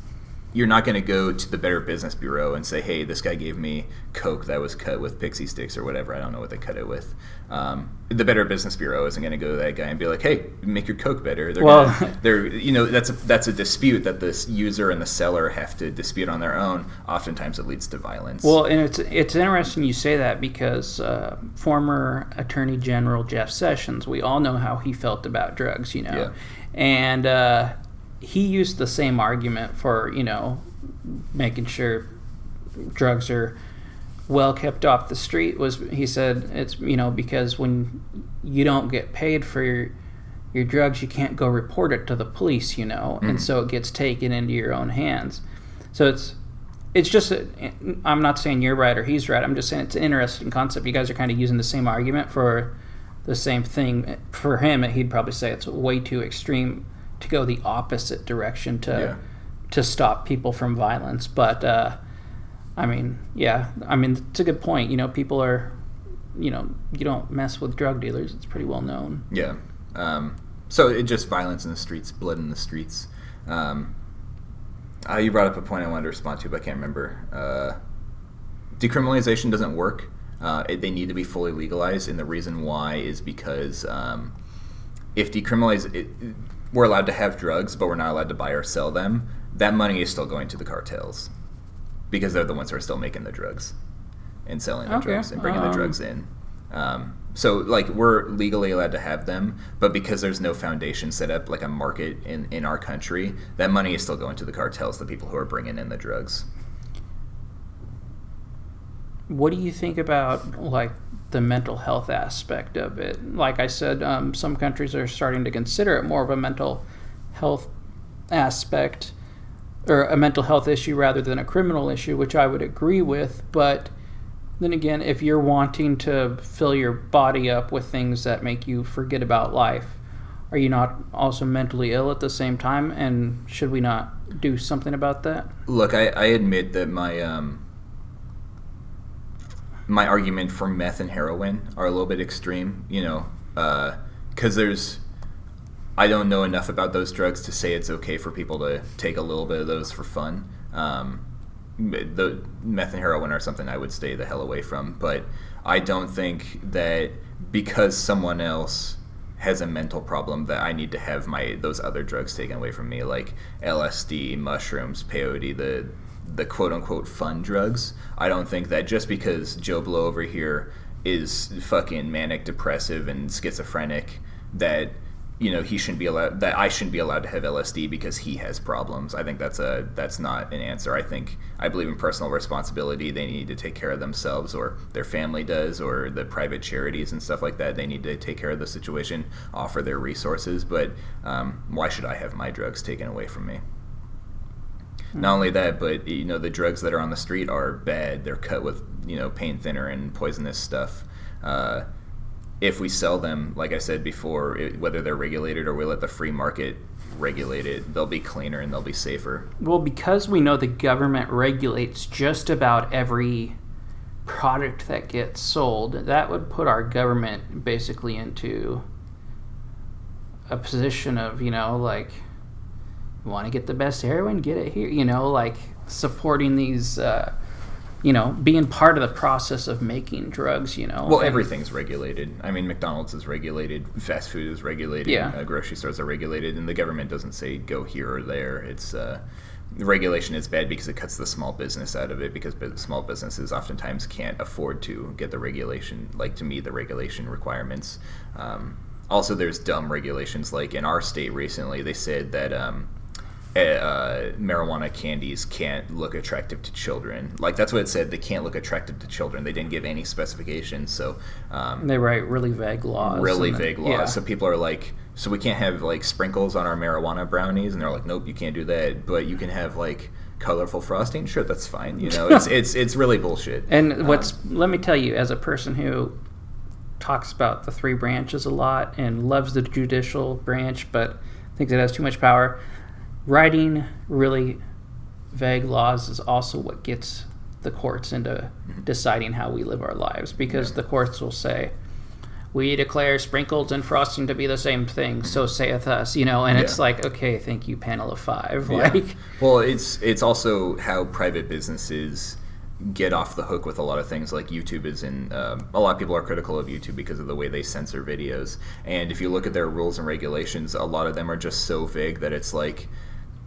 you're not going to go to the Better Business Bureau and say, "Hey, this guy gave me Coke that was cut with pixie sticks or whatever." I don't know what they cut it with. The Better Business Bureau isn't going to go to that guy and be like, "Hey, make your Coke better." That's a dispute that this user and the seller have to dispute on their own. Oftentimes, it leads to violence. Well, and it's interesting you say that because former Attorney General Jeff Sessions, we all know how he felt about drugs, Yeah. And he used the same argument for, making sure drugs are well kept off the street. He said it's, because when you don't get paid for your drugs, you can't go report it to the police, and so it gets taken into your own hands. So it's just, I'm not saying you're right or he's right. I'm just saying it's an interesting concept. You guys are kind of using the same argument for the same thing. For him, he'd probably say it's way too extreme to go the opposite direction to stop people from violence. But it's a good point. People are, you don't mess with drug dealers. It's pretty well known. Yeah. So it just violence in the streets, blood in the streets. You brought up a point I wanted to respond to, but I can't remember. Decriminalization doesn't work. They need to be fully legalized, and the reason why is because if we're allowed to have drugs, but we're not allowed to buy or sell them, that money is still going to the cartels because they're the ones who are still making the drugs and selling the drugs and bringing the drugs in. So, like, we're legally allowed to have them, but because there's no foundation set up, like a market in our country, that money is still going to the cartels, the people who are bringing in the drugs. What do you think about, like, the mental health aspect of it? Like I said, some countries are starting to consider it more of a mental health aspect, or a mental health issue rather than a criminal issue, which I would agree with. But Then again, if you're wanting to fill your body up with things that make you forget about life, are you not also mentally ill at the same time? And should we not do something about that? Look, I admit that my argument for meth and heroin are a little bit extreme, because I don't know enough about those drugs to say it's okay for people to take a little bit of those for fun. The meth and heroin are something I would stay the hell away from, but I don't think that because someone else has a mental problem that I need to have those other drugs taken away from me, like LSD, mushrooms, peyote, the quote-unquote fun drugs. I don't think that just because Joe Blow over here is fucking manic depressive and schizophrenic that he shouldn't be allowed, that I shouldn't be allowed to have LSD because he has problems. I think that's not an answer. I believe in personal responsibility. They need to take care of themselves, or their family does, or the private charities and stuff like that. They need to take care of the situation, offer their resources. But why should I have my drugs taken away from me? Not only that, but the drugs that are on the street are bad. They're cut with paint thinner and poisonous stuff. If we sell them, like I said before, whether they're regulated or we let the free market regulate it, they'll be cleaner and they'll be safer. Well, because we know the government regulates just about every product that gets sold, that would put our government basically into a position of, like, you want to get the best heroin, get it here, like supporting these, being part of the process of making drugs, Well, everything's regulated. I mean, McDonald's is regulated, fast food is regulated, grocery stores are regulated, and the government doesn't say go here or there. It's regulation is bad because it cuts the small business out of it, because small businesses oftentimes can't afford to get the regulation, like to meet the regulation requirements. Also, there's dumb regulations, like in our state recently, they said that marijuana candies can't look attractive to children. Like, that's what it said. They can't look attractive to children. They didn't give any specifications. So they write really vague laws. Yeah. So people are like, so we can't have like sprinkles on our marijuana brownies, and they're like, nope, you can't do that. But you can have like colorful frosting. Sure, that's fine. It's really bullshit. And let me tell you, as a person who talks about the three branches a lot and loves the judicial branch, but thinks it has too much power, writing really vague laws is also what gets the courts into deciding how we live our lives, because the courts will say, we declare sprinkles and frosting to be the same thing, so saith us, and it's like, okay, thank you, panel of five. Well, it's also how private businesses get off the hook with a lot of things. Like YouTube is a lot of people are critical of YouTube because of the way they censor videos, and if you look at their rules and regulations, a lot of them are just so vague that it's like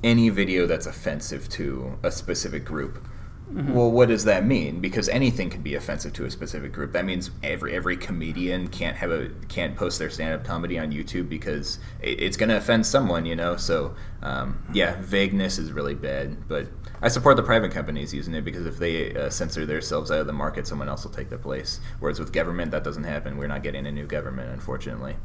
any video that's offensive to a specific group. Well, what does that mean? Because anything can be offensive to a specific group. That means every comedian can't post their stand-up comedy on YouTube because it's going to offend someone, So vagueness is really bad. But I support the private companies using it, because if they censor themselves out of the market, someone else will take their place. Whereas with government, that doesn't happen. We're not getting a new government, unfortunately.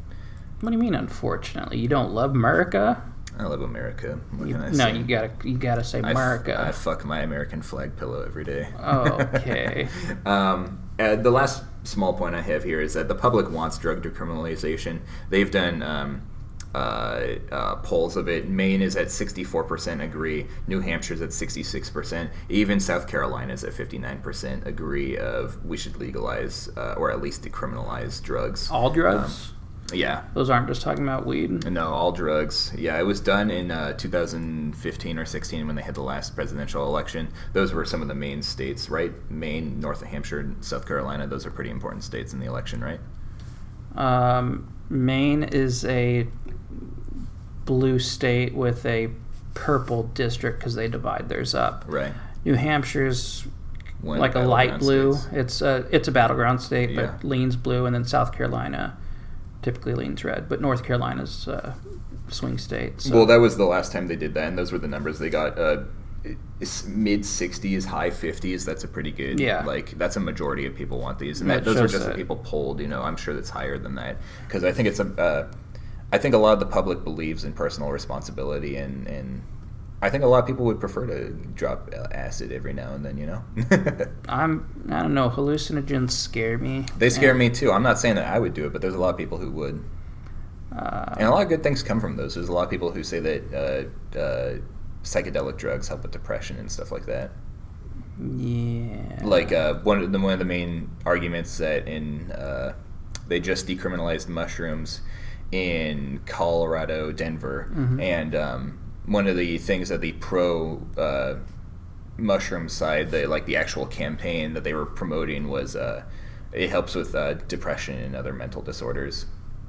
What do you mean, unfortunately? You don't love America? I love America. What can I say? You gotta say America. I fuck my American flag pillow every day. Oh, okay. The last small point I have here is that the public wants drug decriminalization. They've done polls of it. Maine is at 64% agree. New Hampshire's at 66%. Even South Carolina's at 59% agree of we should legalize or at least decriminalize drugs. All drugs? Yeah. Those aren't just talking about weed? No, all drugs. Yeah, it was done in 2015 or 16 when they had the last presidential election. Those were some of the main states, right? Maine, North Hampshire, South Carolina. Those are pretty important states in the election, right? Maine is a blue state with a purple district because they divide theirs up. Right. New Hampshire's like a light blue. States. It's a battleground state, but leans blue, and then South Carolina typically leans red, but North Carolina's swing state. So. Well, that was the last time they did that, and those were the numbers they got. Mid 60s, high 50s. That's a pretty good. Yeah. Like, that's a majority of people want these, and those are just the people polled. I'm sure that's higher than that, because I think I think a lot of the public believes in personal responsibility and I think a lot of people would prefer to drop acid every now and then, you know? I don't know, hallucinogens scare me. They scare me too. I'm not saying that I would do it, but there's a lot of people who would. And a lot of good things come from those. There's a lot of people who say that psychedelic drugs help with depression and stuff like that. Yeah. Like one of the main arguments that they just decriminalized mushrooms in Colorado, Denver, and one of the things that the pro mushroom side, the actual campaign that they were promoting was it helps with depression and other mental disorders.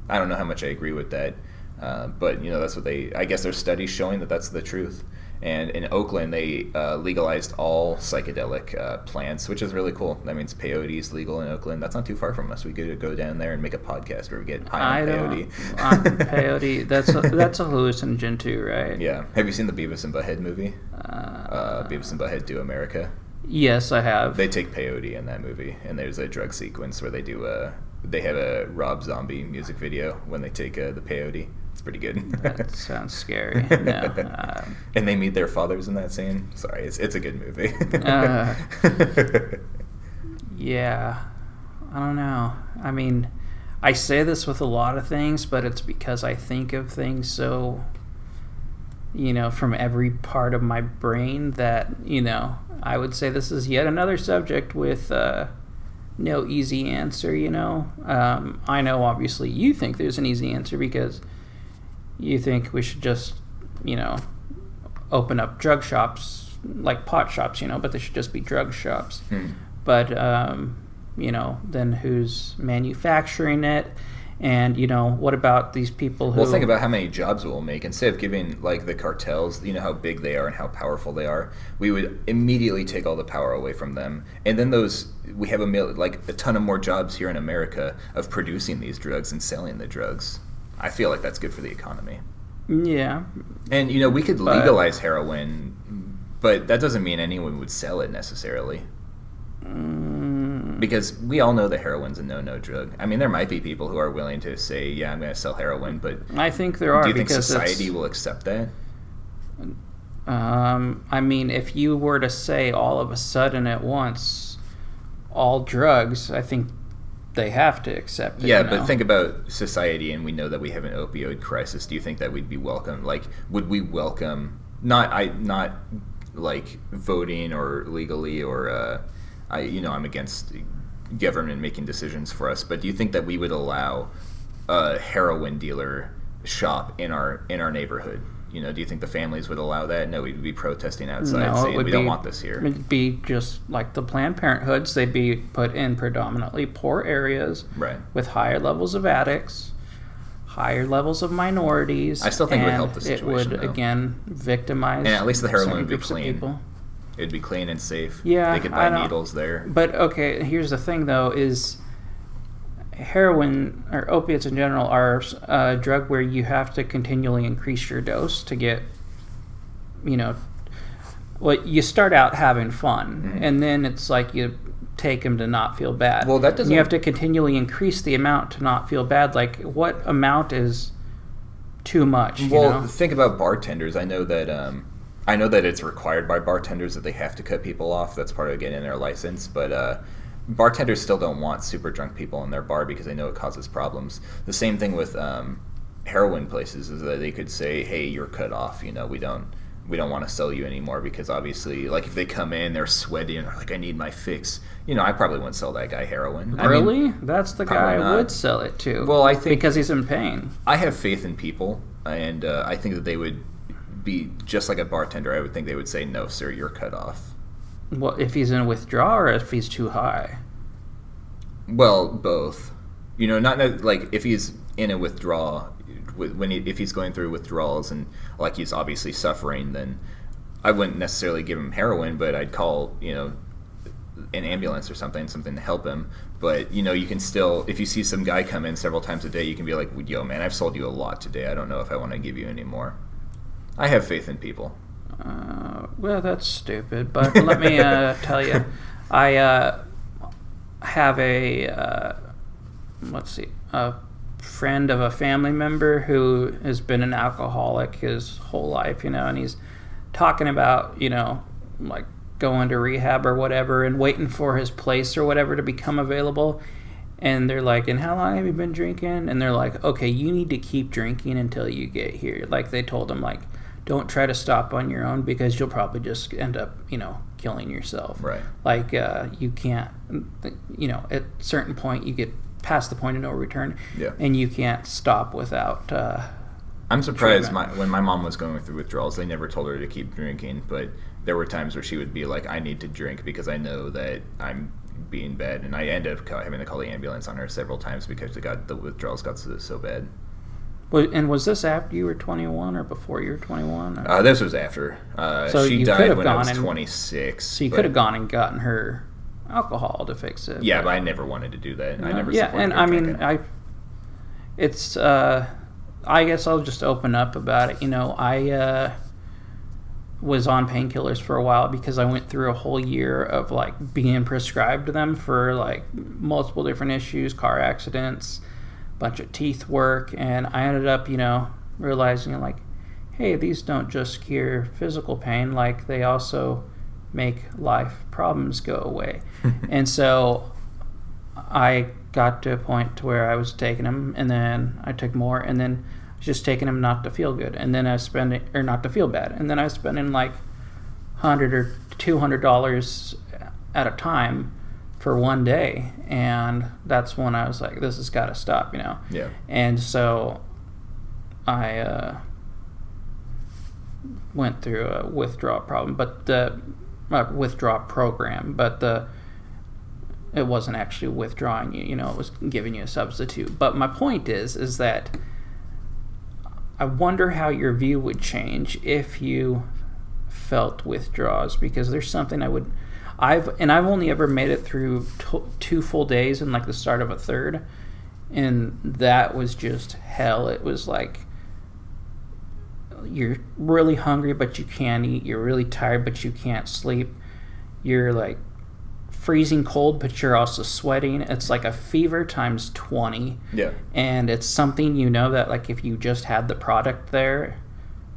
I don't know how much I agree with that, but that's what I guess there's studies showing that that's the truth. And in Oakland, they legalized all psychedelic plants, which is really cool. That means peyote is legal in Oakland. That's not too far from us. We could go down there and make a podcast where we get high on peyote. Peyote, that's a hallucinogen too, right? Yeah. Have you seen the Beavis and Butthead movie? Beavis and Butthead Do America? Yes, I have. They take peyote in that movie, and there's a drug sequence where they have a Rob Zombie music video when they take the peyote. It's pretty good. That sounds scary. No, and they meet their fathers in that scene. Sorry, it's a good movie. Yeah, I don't know. I mean, I say this with a lot of things, but it's because I think of things so, from every part of my brain that, I would say this is yet another subject with no easy answer, I know obviously you think there's an easy answer because you think we should just, open up drug shops, like pot shops, but they should just be drug shops. But, then who's manufacturing it? And, what about these people who... Well, think about how many jobs it will make. Instead of giving, the cartels, how big they are and how powerful they are, we would immediately take all the power away from them. And then we have a ton of more jobs here in America of producing these drugs and selling the drugs. I feel like that's good for the economy. Yeah. And, we could legalize heroin, but that doesn't mean anyone would sell it necessarily. Because we all know that heroin's a no-no drug. I mean, there might be people who are willing to say, yeah, I'm going to sell heroin, but... I think there are, do you think society will accept that? I mean, if you were to say all of a sudden at once, all drugs, I think they have to accept it. Yeah, but think about society, and we know that we have an opioid crisis. Do you think that we'd be welcome? Would we welcome, not voting or legally or... I'm against government making decisions for us, but do you think that we would allow a heroin dealer shop in our neighborhood? Do you think the families would allow that? No, we'd be protesting outside saying we don't want this here. It'd be just like the Planned Parenthoods. They'd be put in predominantly poor areas, right, with higher levels of addicts, higher levels of minorities. I still think it would help the situation. It would, again, victimize. And at least the heroin would be groups of clean. people. It'd be clean and safe. Yeah, they could buy needles there. But okay, here's the thing though: is heroin or opiates in general are a drug where you have to continually increase your dose to get, you start out having fun, and then it's like you take them to not feel bad. Well, that doesn't. You have to continually increase the amount to not feel bad. Like, what amount is too much? Well, think about bartenders. I know that it's required by bartenders that they have to cut people off. That's part of getting their license. But bartenders still don't want super drunk people in their bar because they know it causes problems. The same thing with heroin places is that they could say, "Hey, you're cut off. We don't want to sell you anymore," because obviously, if they come in, they're sweaty and they're like, "I need my fix." I probably wouldn't sell that guy heroin. Really? That's the guy I would sell it to. Well, I think because he's in pain. I have faith in people, and I think that they would be just like a bartender. I would think they would say, "No, sir, you're cut off." Well, if he's in withdrawal or if he's too high? Well, both. Not if he's in a withdrawal, if he's going through withdrawals and he's obviously suffering, then I wouldn't necessarily give him heroin, but I'd call an ambulance or something to help him. But you can still, if you see some guy come in several times a day, you can be like, "Yo, man, I've sold you a lot today. I don't know if I want to give you any more." I have faith in people. Well, that's stupid, but let me tell you, I have a friend of a family member who has been an alcoholic his whole life, and he's talking about, like going to rehab or whatever and waiting for his place or whatever to become available. And they're like, and how long have you been drinking? And they're like, okay, you need to keep drinking until you get here. Like, they told him, like, don't try to stop on your own because you'll probably just end up, killing yourself. Right. Like, you can't, at a certain point, you get past the point of no return. Yeah. And you can't stop without I'm surprised when my mom was going through withdrawals, they never told her to keep drinking. But there were times where she would be like, I need to drink because I know that I'm being bad, and I ended up having to call the ambulance on her several times because the withdrawals got so bad. And was this after you were 21 or before you were 21? This was after. So she you died could have when I gone was and- 26. So you could have gone and gotten her alcohol to fix it. Yeah, but I never wanted to do that. I never. Yeah, supported and her I mean, drinking. I guess I'll just open up about it. I was on painkillers for a while because I went through a whole year of like being prescribed them for like multiple different issues, car accidents, bunch of teeth work, and I ended up, realizing like, hey, these don't just cure physical pain, like they also make life problems go away. And so I got to a point to where I was taking them, and then I took more, and then just taking them not to feel good, and then I was spending, or not to feel bad, and then I was spending like $100 or $200 at a time for one day, and that's when I was like, this has got to stop, Yeah. And so I went through a withdrawal problem, but the withdrawal program, but it wasn't actually withdrawing you, it was giving you a substitute. But my point is that I wonder how your view would change if you felt withdrawals, because there's something I've only ever made it through 2 full days and like the start of a third, and that was just hell. It was like you're really hungry but you can't eat, you're really tired but you can't sleep, you're like freezing cold but you're also sweating. It's like a fever times 20. Yeah. And it's something that like if you just had the product there,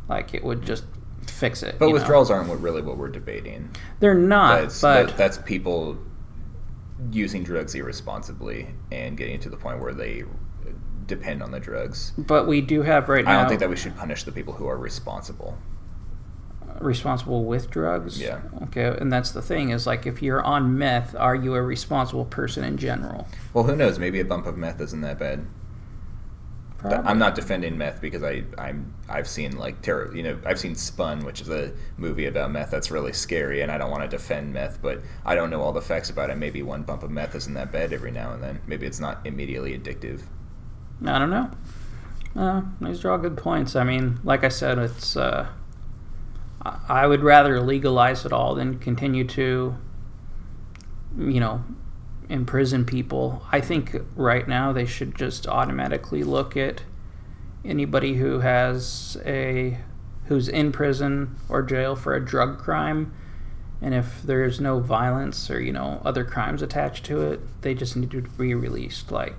like it would just fix it. But withdrawals aren't what we're debating. They're not. That's people using drugs irresponsibly and getting to the point where they depend on the drugs. But we do have right now. I don't think that we should punish the people who are responsible with drugs. Yeah. Okay, and that's the thing is like if you're on meth, are you a responsible person in general? Well, who knows? Maybe a bump of meth isn't that bad. Probably. I'm not defending meth because I've seen like I've seen Spun, which is a movie about meth that's really scary, and I don't want to defend meth, but I don't know all the facts about it. Maybe one bump of meth isn't that bad every now and then. Maybe it's not immediately addictive. I don't know. These are all good points. I mean, like I said, it's I would rather legalize it all than continue to, imprison people. I think right now they should just automatically look at anybody who's in prison or jail for a drug crime, and if there's no violence or other crimes attached to it, they just need to be released. Like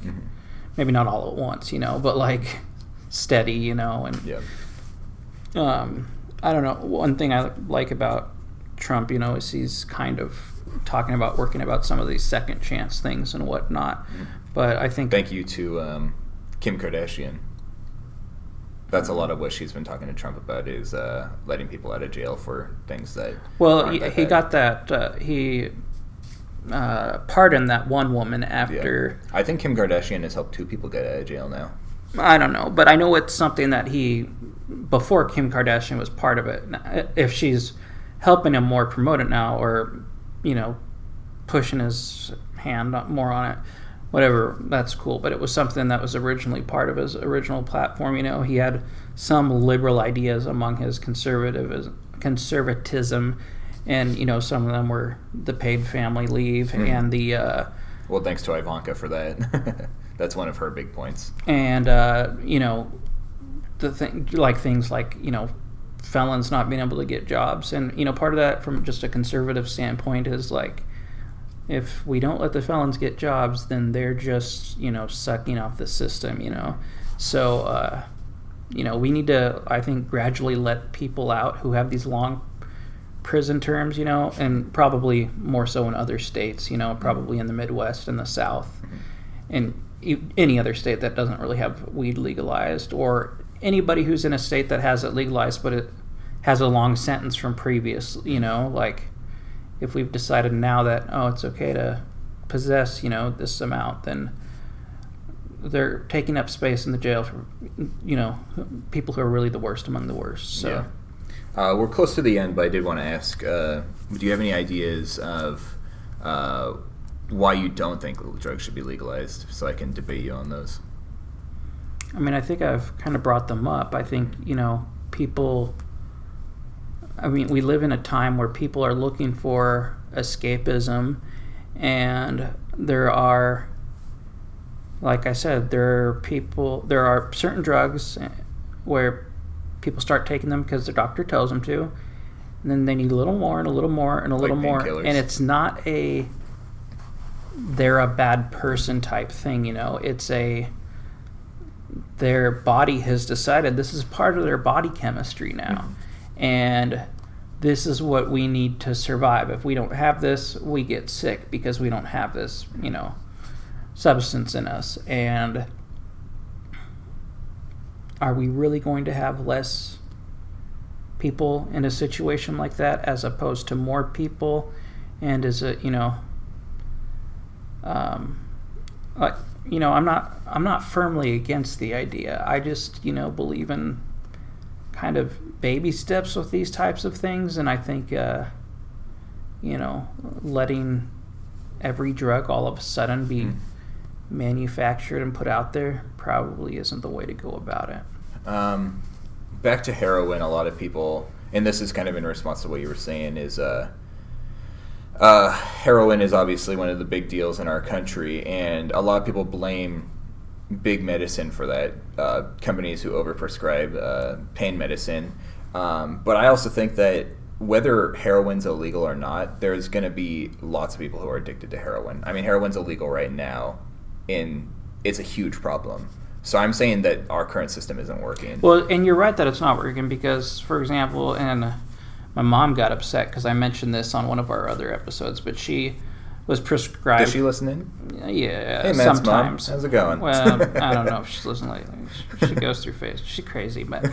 maybe not all at once, but like steady, and Yeah. I don't know. One thing I like about Trump, is he's kind of working about some of these second chance things and whatnot. But I think Thank you to Kim Kardashian. That's a lot of what she's been talking to Trump about is letting people out of jail for things that. Well, aren't that he bad. got that. He pardoned that one woman after. Yeah. I think Kim Kardashian has helped 2 people get out of jail now. I don't know, but I know it's something that before Kim Kardashian was part of it. If she's helping him more promote it now, or pushing his hand more on it, whatever, that's cool. But it was something that was originally part of his original platform. He had some liberal ideas among his conservatism, and some of them were the paid family leave and the. Well, thanks to Ivanka for that. That's one of her big points. And the things like felons not being able to get jobs, and part of that from just a conservative standpoint is like, if we don't let the felons get jobs, then they're just sucking off the system. So we need to, I think, gradually let people out who have these long prison terms, and probably more so in other states, probably in the Midwest and the South, and any other state that doesn't really have weed legalized, or anybody who's in a state that has it legalized but it has a long sentence from previous, like if we've decided now that, it's okay to possess, this amount, then they're taking up space in the jail for, people who are really the worst among the worst. So, we're close to the end, but I did want to ask: do you have any ideas of why you don't think drugs should be legalized? So I can debate you on those. I mean, I think I've kind of brought them up. I think people. I mean, we live in a time where people are looking for escapism, and there are. Like I said, there are certain drugs where people start taking them because their doctor tells them to, and then they need a little more and a little more and a little more, and it's not they're a bad person type thing, it's their body has decided this is part of their body chemistry now, and this is what we need to survive. If we don't have this, we get sick because we don't have this, substance in us. And are we really going to have less people in a situation like that as opposed to more people? And is it, I'm not firmly against the idea. I just, believe in kind of baby steps with these types of things, and I think letting every drug all of a sudden be manufactured and put out there probably isn't the way to go about it. Back to heroin, a lot of people, and this is kind of in response to what you were saying, is heroin is obviously one of the big deals in our country, and a lot of people blame big medicine for that, companies who overprescribe pain medicine. But I also think that whether heroin's illegal or not, there's going to be lots of people who are addicted to heroin. I mean, heroin's illegal right now, and it's a huge problem. So I'm saying that our current system isn't working. Well, and you're right that it's not working because, for example, and my mom got upset because I mentioned this on one of our other episodes, but she was prescribed. Does she listen in? Yeah, hey, Matt's sometimes. Mom. How's it going? Well, I don't know if she's listening lately. She goes through phases. She's crazy, but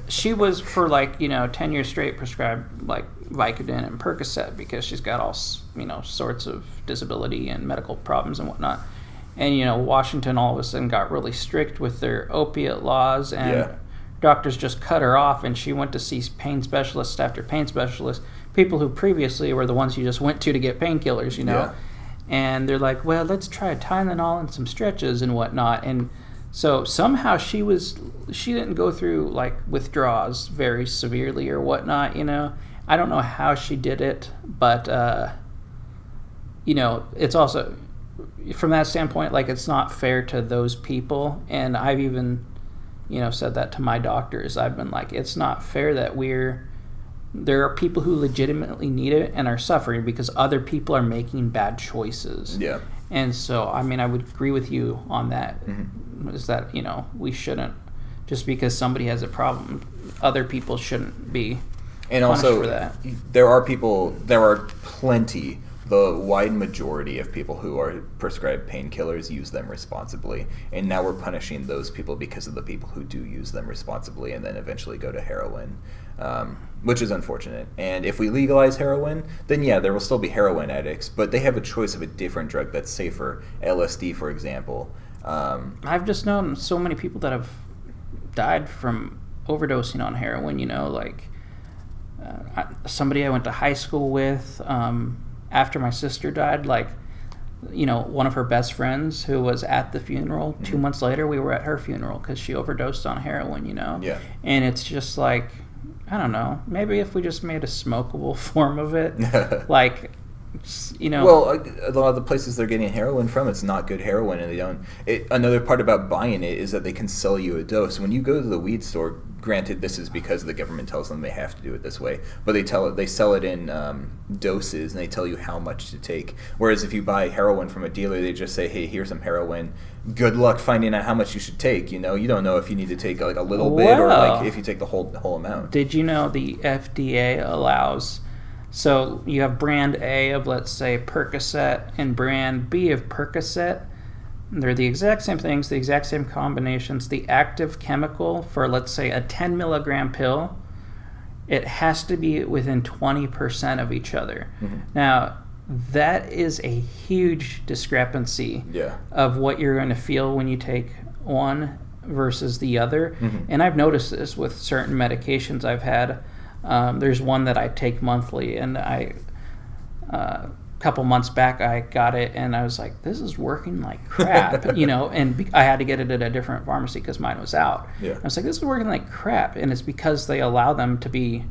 she was for 10 years straight prescribed Vicodin and Percocet because she's got all sorts of disability and medical problems and whatnot. And Washington all of a sudden got really strict with their opiate laws, and doctors just cut her off, and she went to see pain specialist after pain specialist, people who previously were the ones you just went to get painkillers, and they're like, well, let's try Tylenol and some stretches and whatnot. And so somehow she didn't go through withdrawals very severely or whatnot, I don't know how she did it, but it's also from that standpoint, it's not fair to those people. And I've even said that to my doctors. I've been like, it's not fair that there are people who legitimately need it and are suffering because other people are making bad choices. Yeah. And so, I mean, I would agree with you on that. Is that, we shouldn't, just because somebody has a problem, other people shouldn't be punished for that. There are plenty, the wide majority of people who are prescribed painkillers use them responsibly. And now we're punishing those people because of the people who do use them responsibly and then eventually go to heroin, which is unfortunate. And if we legalize heroin, then there will still be heroin addicts, but they have a choice of a different drug that's safer, LSD, for example. I've just known so many people that have died from overdosing on heroin, somebody I went to high school with, after my sister died, one of her best friends who was at the funeral, 2 months later, we were at her funeral because she overdosed on heroin, Yeah. And it's just I don't know, maybe if we just made a smokable form of it, Well, a lot of the places they're getting heroin from, it's not good heroin, and they don't. Another part about buying it is that they can sell you a dose. When you go to the weed store, granted, this is because the government tells them they have to do it this way, but they sell it in doses, and they tell you how much to take. Whereas if you buy heroin from a dealer, they just say, "Hey, here's some heroin. Good luck finding out how much you should take." You don't know if you need to take like a little bit or like if you take the whole amount. Did you know the FDA allows? So you have brand A of, let's say, Percocet and brand B of Percocet. They're the exact same things, the exact same combinations. The active chemical for, let's say, a 10 milligram pill, it has to be within 20% of each other. Mm-hmm. Now, that is a huge discrepancy of what you're going to feel when you take one versus the other. Mm-hmm. And I've noticed this with certain medications I've had. There's one that I take monthly, and a couple months back I got it, and I was like, this is working like crap, and I had to get it at a different pharmacy because mine was out. Yeah. I was like, this is working like crap, and it's because they allow them to be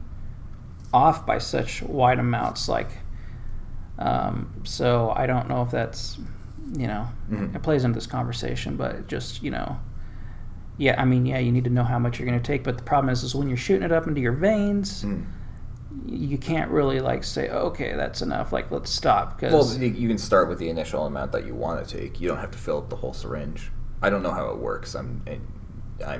off by such wide amounts, so I don't know if that's, it plays into this conversation, but just, you need to know how much you're going to take, but the problem is when you're shooting it up into your veins, you can't really say, okay, that's enough, let's stop. Well, you can start with the initial amount that you want to take. You don't have to fill up the whole syringe. I don't know how it works. I'm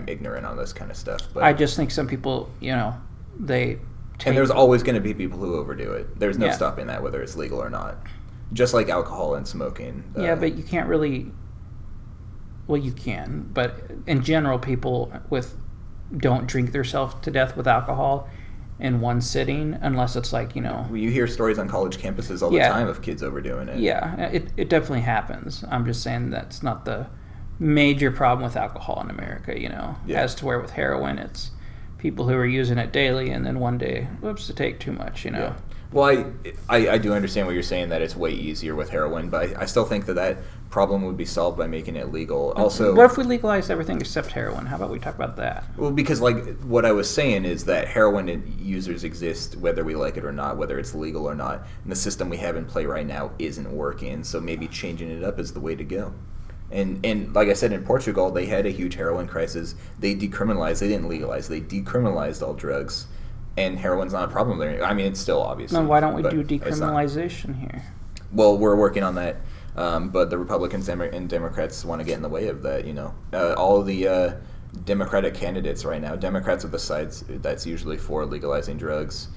ignorant on this kind of stuff. But I just think some people, they take... And there's always going to be people who overdo it. There's no stopping that, whether it's legal or not. Just like alcohol and smoking. Yeah, but you can't really... Well, you can, but in general, people don't drink themselves to death with alcohol in one sitting, unless it's Well, you hear stories on college campuses all the time of kids overdoing it. Yeah, it definitely happens. I'm just saying that's not the major problem with alcohol in America, as to where with heroin, it's people who are using it daily, and then one day, whoops, to take too much, Yeah. Well, I do understand what you're saying, that it's way easier with heroin, but I still think that problem would be solved by making it legal. Also, what if we legalize everything except heroin? How about we talk about that? Well, because what I was saying is that heroin users exist whether we like it or not, whether it's legal or not, and the system we have in play right now isn't working, so maybe changing it up is the way to go. And like I said, in Portugal, they had a huge heroin crisis. They decriminalized, they didn't legalize, they decriminalized all drugs. And heroin's not a problem there. I mean, it's still obviously. Then why don't we do decriminalization here? Well, we're working on that, but the Republicans and Democrats want to get in the way of that. All of the Democratic candidates right now, Democrats are the sides that's usually for legalizing drugs.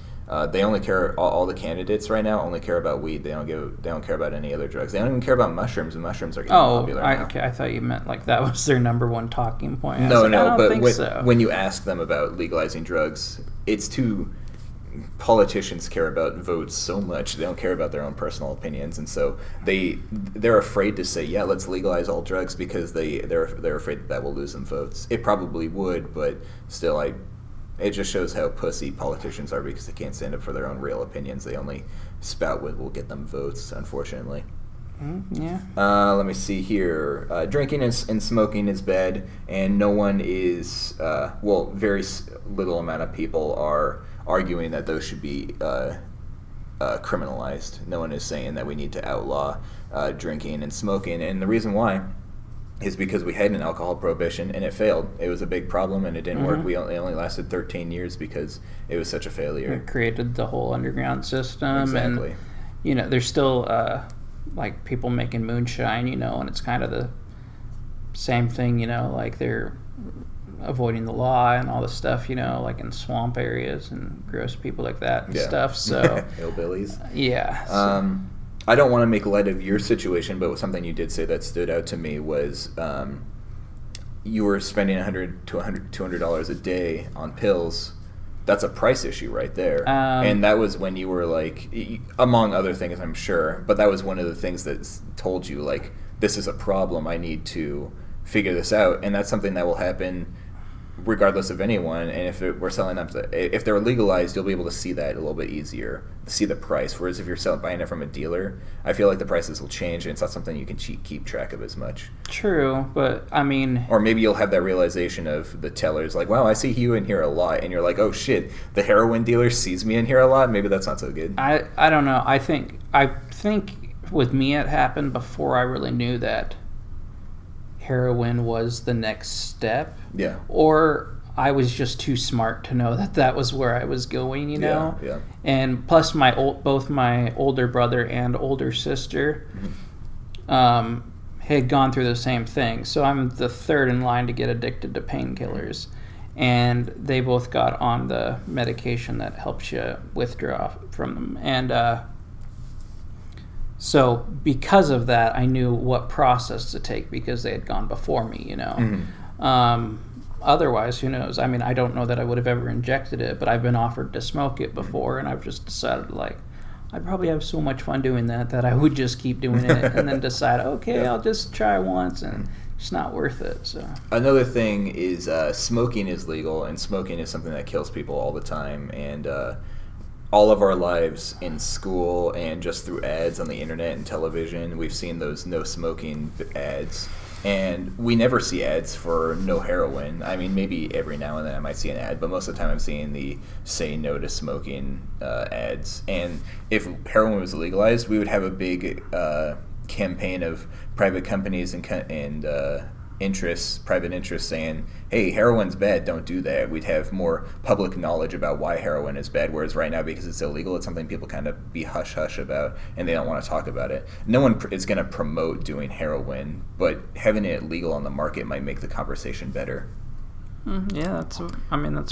They only care. All the candidates right now only care about weed. They don't care about any other drugs. They don't even care about mushrooms, and mushrooms are getting popular now. Okay, I thought you meant that was their number one talking point. But when you ask them about legalizing drugs, it's too. Politicians care about votes so much. They don't care about their own personal opinions, and so they're afraid to say, yeah, let's legalize all drugs, because they're afraid that will lose them votes. It probably would, but still, it just shows how pussy politicians are, because they can't stand up for their own real opinions. They only spout what will get them votes, unfortunately. Yeah. Let me see here. Drinking and smoking is bad, and no one is, very little amount of people are arguing that those should be criminalized. No one is saying that we need to outlaw drinking and smoking, and the reason why is because we had an alcohol prohibition and it failed. It was a big problem and it didn't work. It only lasted 13 years because it was such a failure. It created the whole underground system. Exactly. And, there's still people making moonshine, and it's kind of the same thing, they're avoiding the law and all this stuff, in swamp areas and gross people like that and stuff. So hillbillies. Yeah. So. I don't want to make light of your situation, but something you did say that stood out to me was you were spending $100 to $200 a day on pills. That's a price issue right there. And that was when you were among other things, I'm sure, but that was one of the things that told you this is a problem. I need to figure this out. And that's something that will happen regardless of anyone. And if we're selling up, if they're legalized, you'll be able to see that a little bit easier, see the price. Whereas if you're buying it from a dealer, I feel like the prices will change, and it's not something you can keep track of as much. True, but I mean, or maybe you'll have that realization of the tellers, like, wow, I see you in here a lot, and you're like, oh shit, the heroin dealer sees me in here a lot. Maybe that's not so good. I don't know. I think with me it happened before I really knew that heroin was the next step. Yeah. Or I was just too smart to know that was where I was going, you know? Yeah. And plus both my older brother and older sister had gone through the same thing. So I'm the third in line to get addicted to painkillers. And they both got on the medication that helps you withdraw from them. And so because of that, I knew what process to take because they had gone before me, you know. Mm-hmm. Otherwise, who knows? I mean, I don't know that I would have ever injected it, but I've been offered to smoke it before, and I've just decided, like, I'd probably have so much fun doing that I would just keep doing it and then decide, okay, I'll just try once, and it's not worth it. So another thing is smoking is legal, and smoking is something that kills people all the time. And all of our lives in school and just through ads on the internet and television, we've seen those no smoking ads. And we never see ads for no heroin. I mean, maybe every now and then I might see an ad, but most of the time I'm seeing the say no to smoking ads. And if heroin was legalized, we would have a big campaign of private companies and private interests saying, hey, heroin's bad, don't do that. We'd have more public knowledge about why heroin is bad, whereas right now, because it's illegal, it's something people kind of be hush-hush about, and they don't want to talk about it. No one is going to promote doing heroin, but having it legal on the market might make the conversation better. Yeah, that's a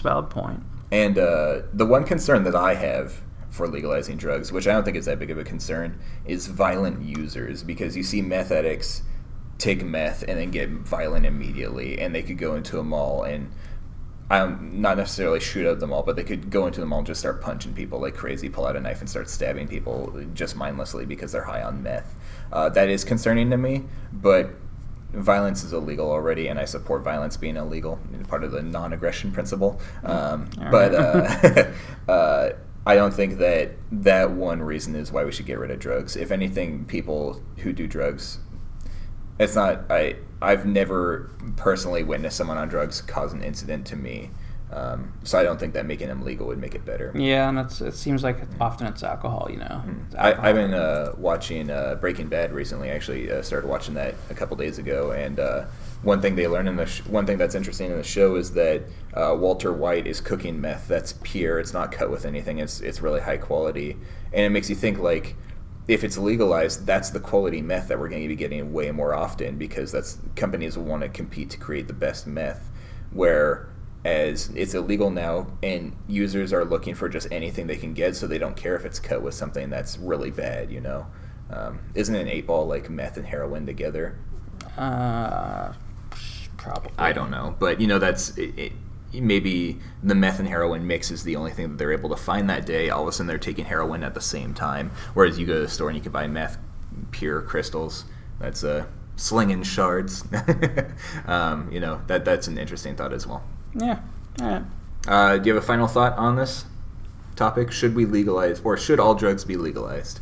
valid point. And the one concern that I have for legalizing drugs, which I don't think is that big of a concern, is violent users, because you see meth addicts take meth and then get violent immediately, and they could go into a mall and not necessarily shoot up the mall, but they could go into the mall and just start punching people like crazy, pull out a knife and start stabbing people just mindlessly because they're high on meth. That is concerning to me, but violence is illegal already, and I support violence being illegal, part of the non-aggression principle. But I don't think that one reason is why we should get rid of drugs. If anything, people who do drugs, it's not. I've never personally witnessed someone on drugs cause an incident to me, so I don't think that making them legal would make it better. Yeah, and it seems like often it's alcohol. You know, I've been watching Breaking Bad recently. I actually started watching that a couple days ago, and one thing they learn in one thing that's interesting in the show is that Walter White is cooking meth that's pure. It's not cut with anything. It's really high quality, and it makes you think, like, if it's legalized, that's the quality meth that we're going to be getting way more often, because companies will want to compete to create the best meth, whereas it's illegal now and users are looking for just anything they can get, so they don't care if it's cut with something that's really bad, you know. Isn't an 8-ball like meth and heroin together? Probably. I don't know, but you know, that's it. Maybe the meth and heroin mix is the only thing that they're able to find that day. All of a sudden they're taking heroin at the same time, whereas you go to the store and you can buy meth, pure crystals. That's slinging shards. You know, that's an interesting thought as well. Yeah. All right. Do you have a final thought on this topic? Should we legalize, or should all drugs be legalized?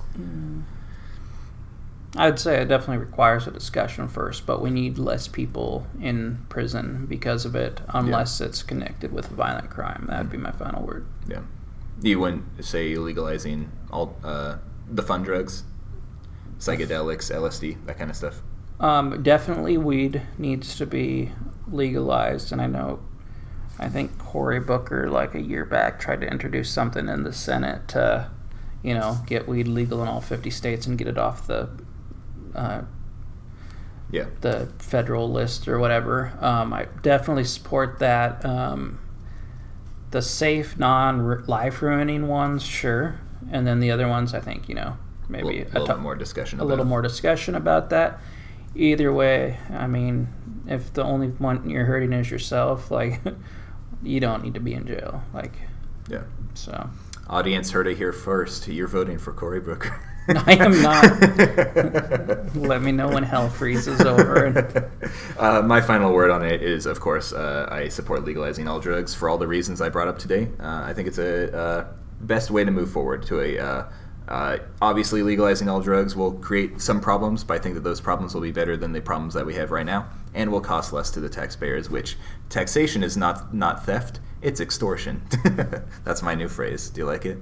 I'd say it definitely requires a discussion first, but we need less people in prison because of it, unless it's connected with a violent crime. That would be my final word. Yeah. You wouldn't say legalizing all the fun drugs, psychedelics, LSD, that kind of stuff? Definitely weed needs to be legalized, and I think Cory Booker, like a year back, tried to introduce something in the Senate to, get weed legal in all 50 states and get it off the federal list or whatever. I definitely support that. The safe, non-life ruining ones, sure, and then the other ones, I think maybe a little more discussion. A little more discussion about that. Either way, I mean, if the only one you're hurting is yourself, like, you don't need to be in jail. Like, yeah. So, audience heard it here first. You're voting for Cory Booker. I am not. Let me know when hell freezes over. My final word on it is, of course, I support legalizing all drugs for all the reasons I brought up today. I think it's a best way to move forward to obviously, legalizing all drugs will create some problems, but I think that those problems will be better than the problems that we have right now, and will cost less to the taxpayers, which taxation is not theft, it's extortion. That's my new phrase. Do you like it?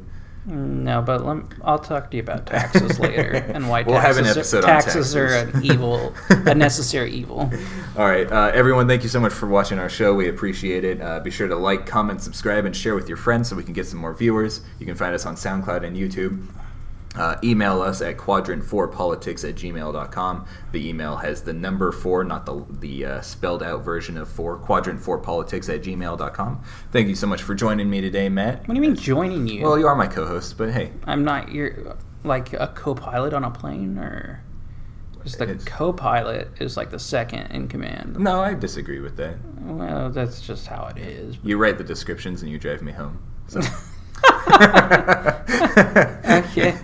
No, but I'll talk to you about taxes later and why we'll have an episode taxes on are an evil, a necessary evil. All right, everyone, thank you so much for watching our show. We appreciate it. Be sure to like, comment, subscribe, and share with your friends so we can get some more viewers. You can find us on SoundCloud and YouTube. Email us at quadrant4politics@gmail.com. The email has the number 4, not the spelled out version of 4, quadrant4politics@gmail.com. Thank you so much for joining me today, Matt. What do you mean joining you? Well, you are my co-host, but hey. I'm not your, like, a co-pilot on a plane, or... Because the co-pilot is like the second in command. No, I disagree with that. Well, that's just how it is. You write the descriptions and you drive me home. So... Okay.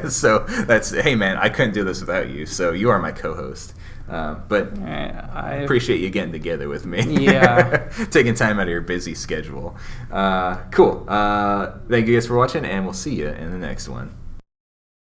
So that's, hey man, I couldn't do this without you, so you are my co-host. But I appreciate you getting together with me. Yeah. Taking time out of your busy schedule. Cool. Thank you guys for watching, and we'll see you in the next one.